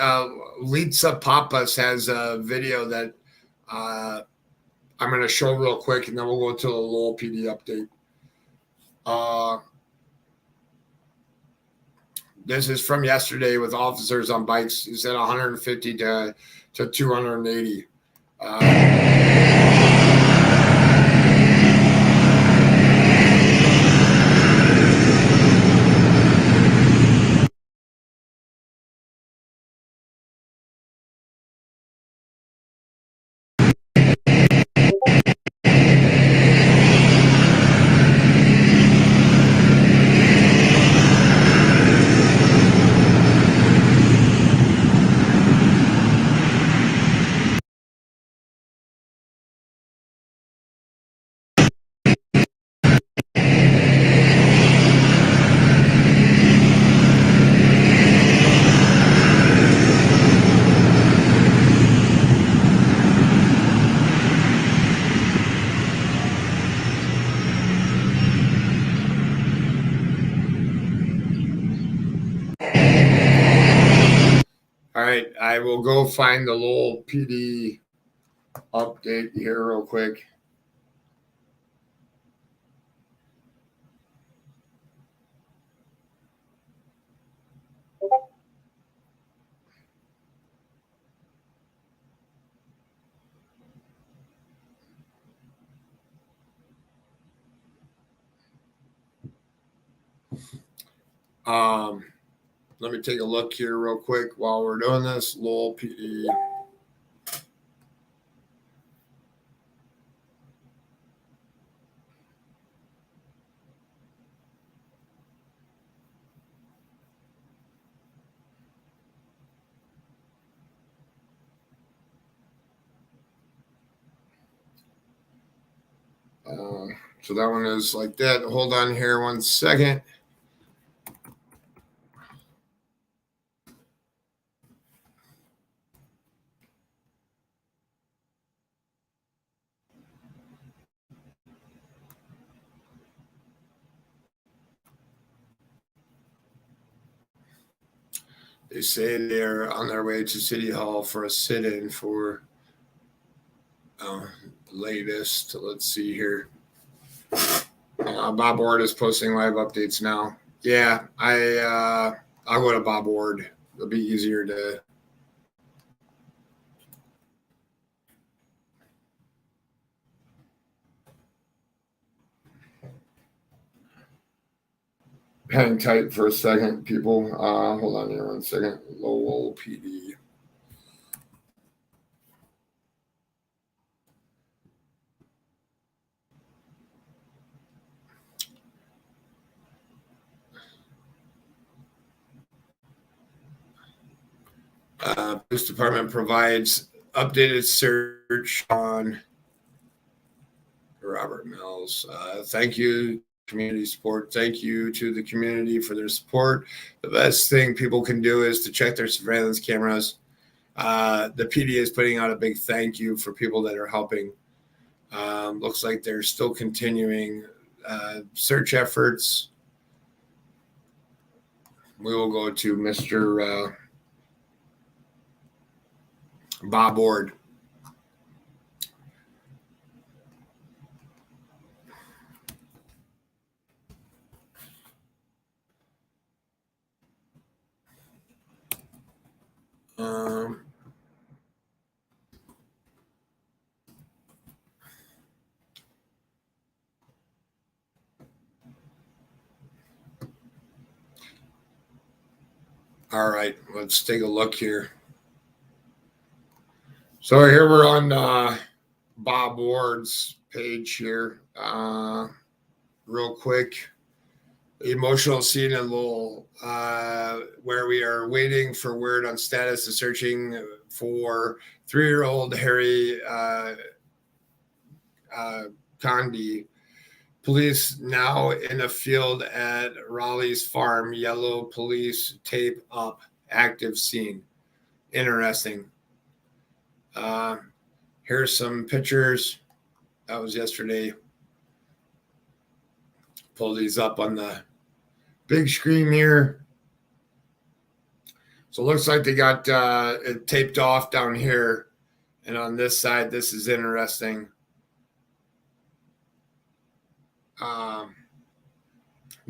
Lisa Papas has a video that I'm going to show real quick, and then we'll go to the Lowell PD update. This is from yesterday with officers on bikes. He said 150 to 280. All right, I will go find the Lowell PD update here real quick. Let me take a look here real quick while we're doing this. Lowell PD. So that one is like that. Hold on here 1 second. They say they're on their way to City Hall for a sit-in for latest. Let's see here. Bob Ward is posting live updates now. Yeah, I'll go to Bob Ward. It'll be easier to. Hang tight for a second, people. Hold on here 1 second. Lowell PD. Police department provides updated search on Robert Mills. Thank you, community support. Thank you to the community for their support. The best thing people can do is to check their surveillance cameras. The PD is putting out a big thank you for people that are helping. Looks like they're still continuing search efforts. We will go to Mr. Bob Ward. All right, let's take a look here. So here we're on Bob Ward's page here. Real quick, emotional scene in Lowell, where we are waiting for word on status of searching for 3-year-old Harry Condi. Police now in a field at Raleigh's farm. Yellow police tape up. Active scene. Interesting. Here's some pictures. That was yesterday. Pull these up on the big screen here. So it looks like they got it taped off down here. And on this side, this is interesting.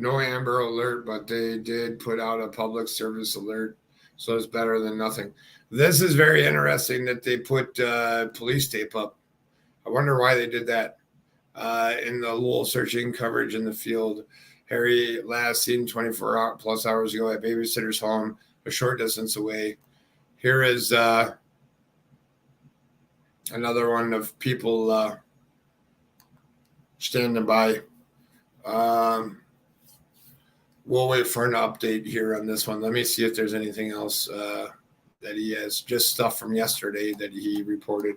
No Amber Alert, but they did put out a public service alert. So it's better than nothing. This is very interesting that they put police tape up. I wonder why they did that. In the Lowell searching coverage in the field. Harry last seen 24 plus hours ago at Babysitter's home, a short distance away. Here is another one of people standing by. We'll wait for an update here on this one. Let me see if there's anything else that he has. Just stuff from yesterday that he reported.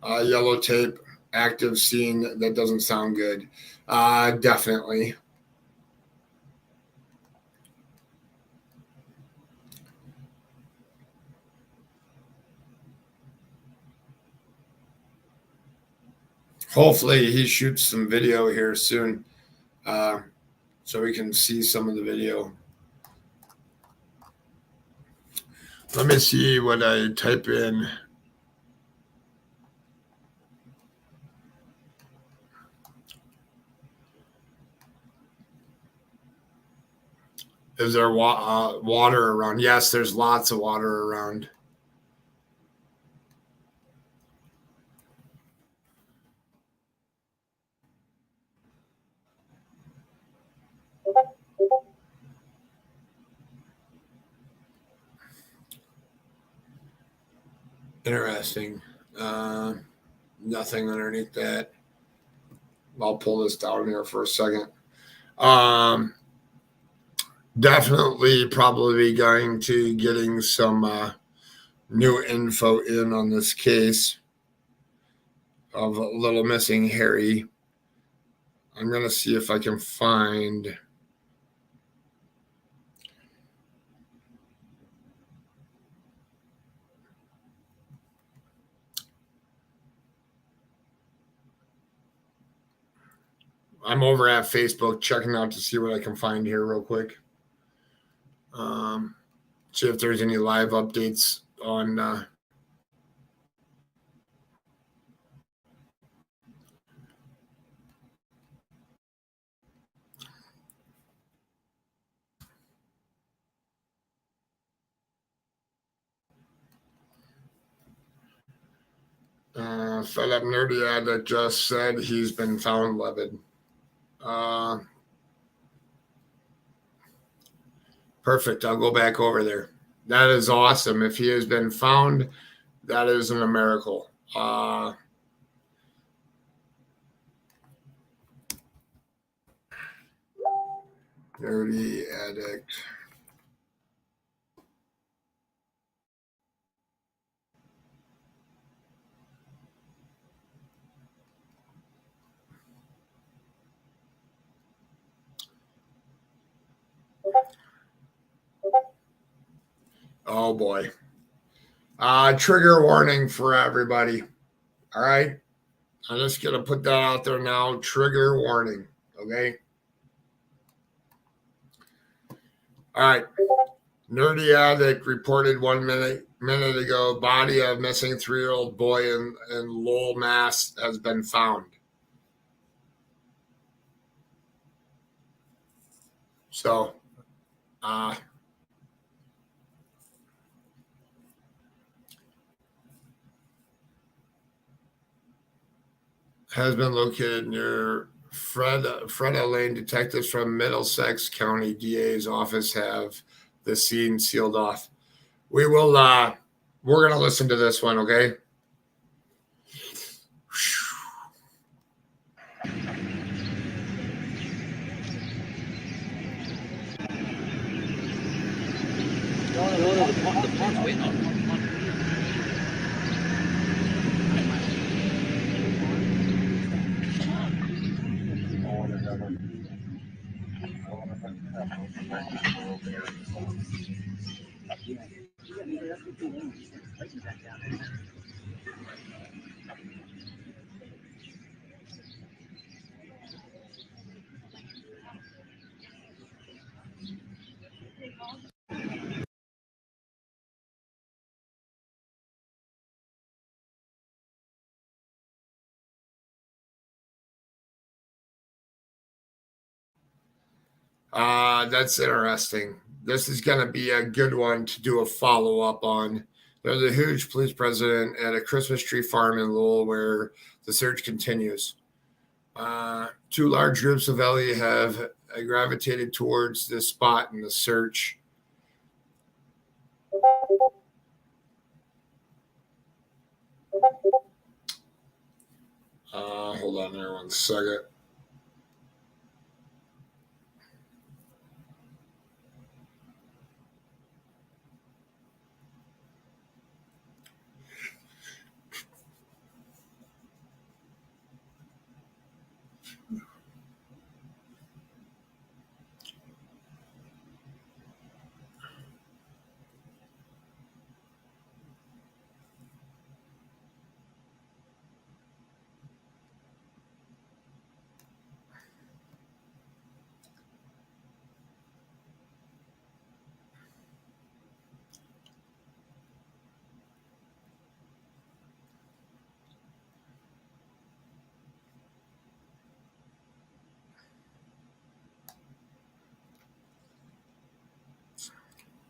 Yellow tape, active scene. That doesn't sound good. Definitely. Hopefully he shoots some video here soon so we can see some of the video. Let me see what I type in. Is there water around? Yes, there's lots of water around. Interesting. Nothing underneath that. I'll pull this down here for a second. Definitely probably going to getting some new info in on this case of a little missing Harry. I'm going to see if I can find I'm over at Facebook checking out to see what I can find here real quick. See if there's any live updates on Philip Nerdia that just said he's been found livid. Perfect. I'll go back over there. That is awesome. If he has been found, that is a miracle. Nerdy addict. Oh boy. Trigger warning for everybody. All right. I'm just going to put that out there now. Trigger warning. Okay. All right. Nerdy addict reported 1 minute ago. Body of missing 3-year-old boy in Lowell, Mass. has been found. So, has been located near Freda Lane. Detectives from Middlesex County DA's office have the scene sealed off. We're gonna listen to this one, okay? That's interesting. This is going to be a good one to do a follow-up on. There's a huge police presence at a Christmas tree farm in Lowell where the search continues. Two large groups of LE have gravitated towards this spot in the search. Hold on there 1 second.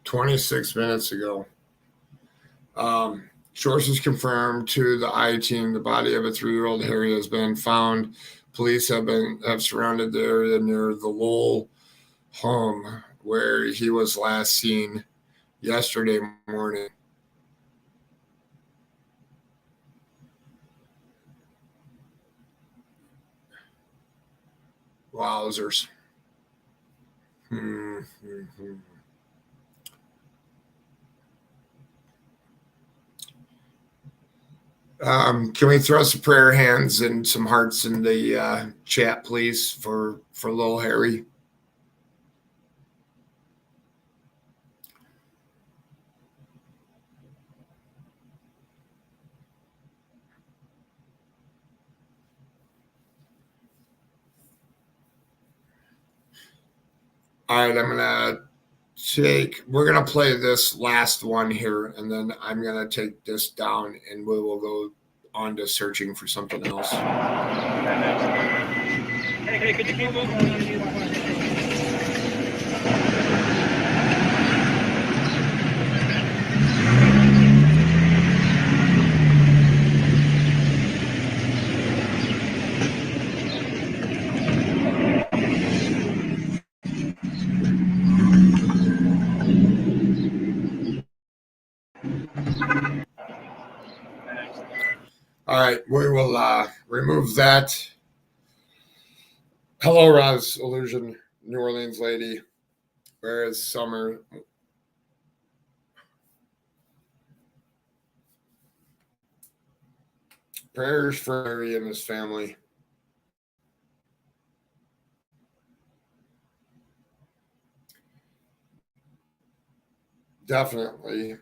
"26 minutes ago. Sources confirmed to the I-team the body of a 3-year-old Harry has been found. Police have surrounded the area near the Lowell home where he was last seen yesterday morning." Wowzers. Can we throw some prayer hands and some hearts in the chat, please, for little Harry? All right, we're going to play this last one here, and then I'm going to take this down, and we will go on to searching for something else. Hey, could you keep moving? All right, we will remove that. Hello, Roz Illusion, New Orleans lady. Where is Summer? Prayers for Harry and his family. Definitely.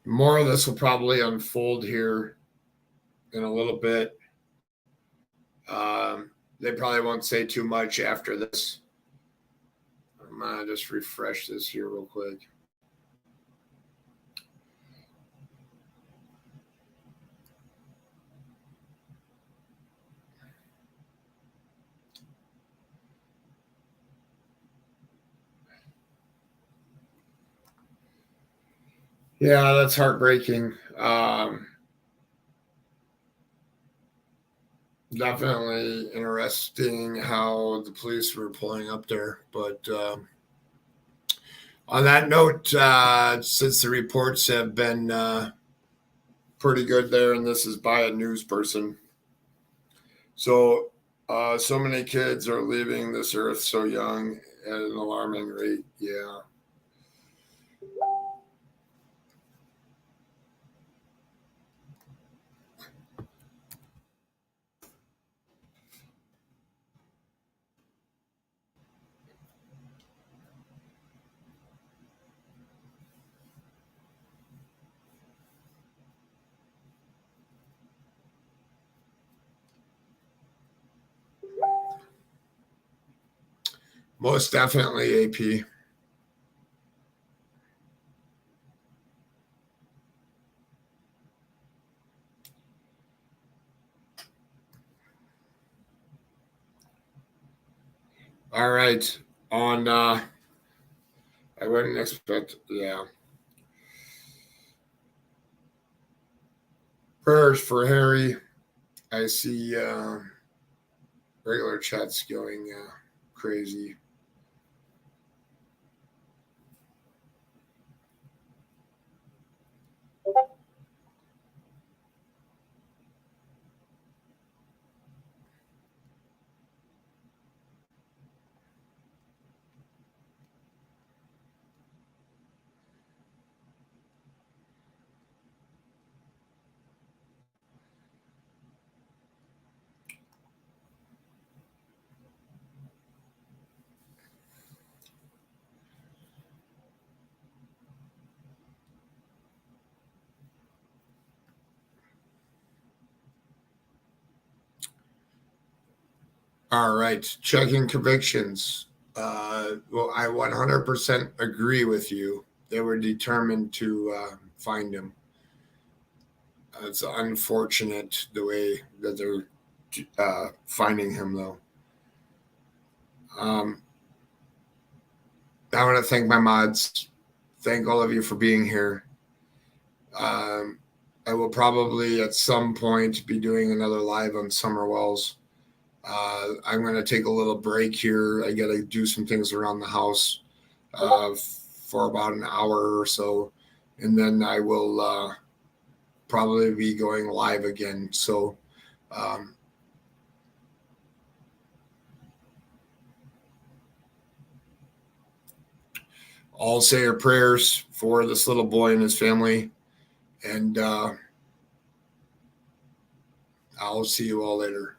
More of this will probably unfold here in a little bit. They probably won't say too much after this. I'm going to just refresh this here real quick. Yeah, that's heartbreaking. Definitely interesting how the police were pulling up there. But on that note, since the reports have been pretty good there, and this is by a news person. So, so many kids are leaving this earth so young at an alarming rate. Yeah. Most definitely AP. All right. On I wouldn't expect, yeah. Prayers for Harry. I see regular chats going crazy. All right, checking convictions. Well, I 100% agree with you. They were determined to find him. It's unfortunate the way that they're finding him, though. I want to thank my mods. Thank all of you for being here. I will probably at some point be doing another live on Summer Wells. I'm going to take a little break here. I got to do some things around the house for about an hour or so, and then I will probably be going live again. So all say your prayers for this little boy and his family, and I'll see you all later.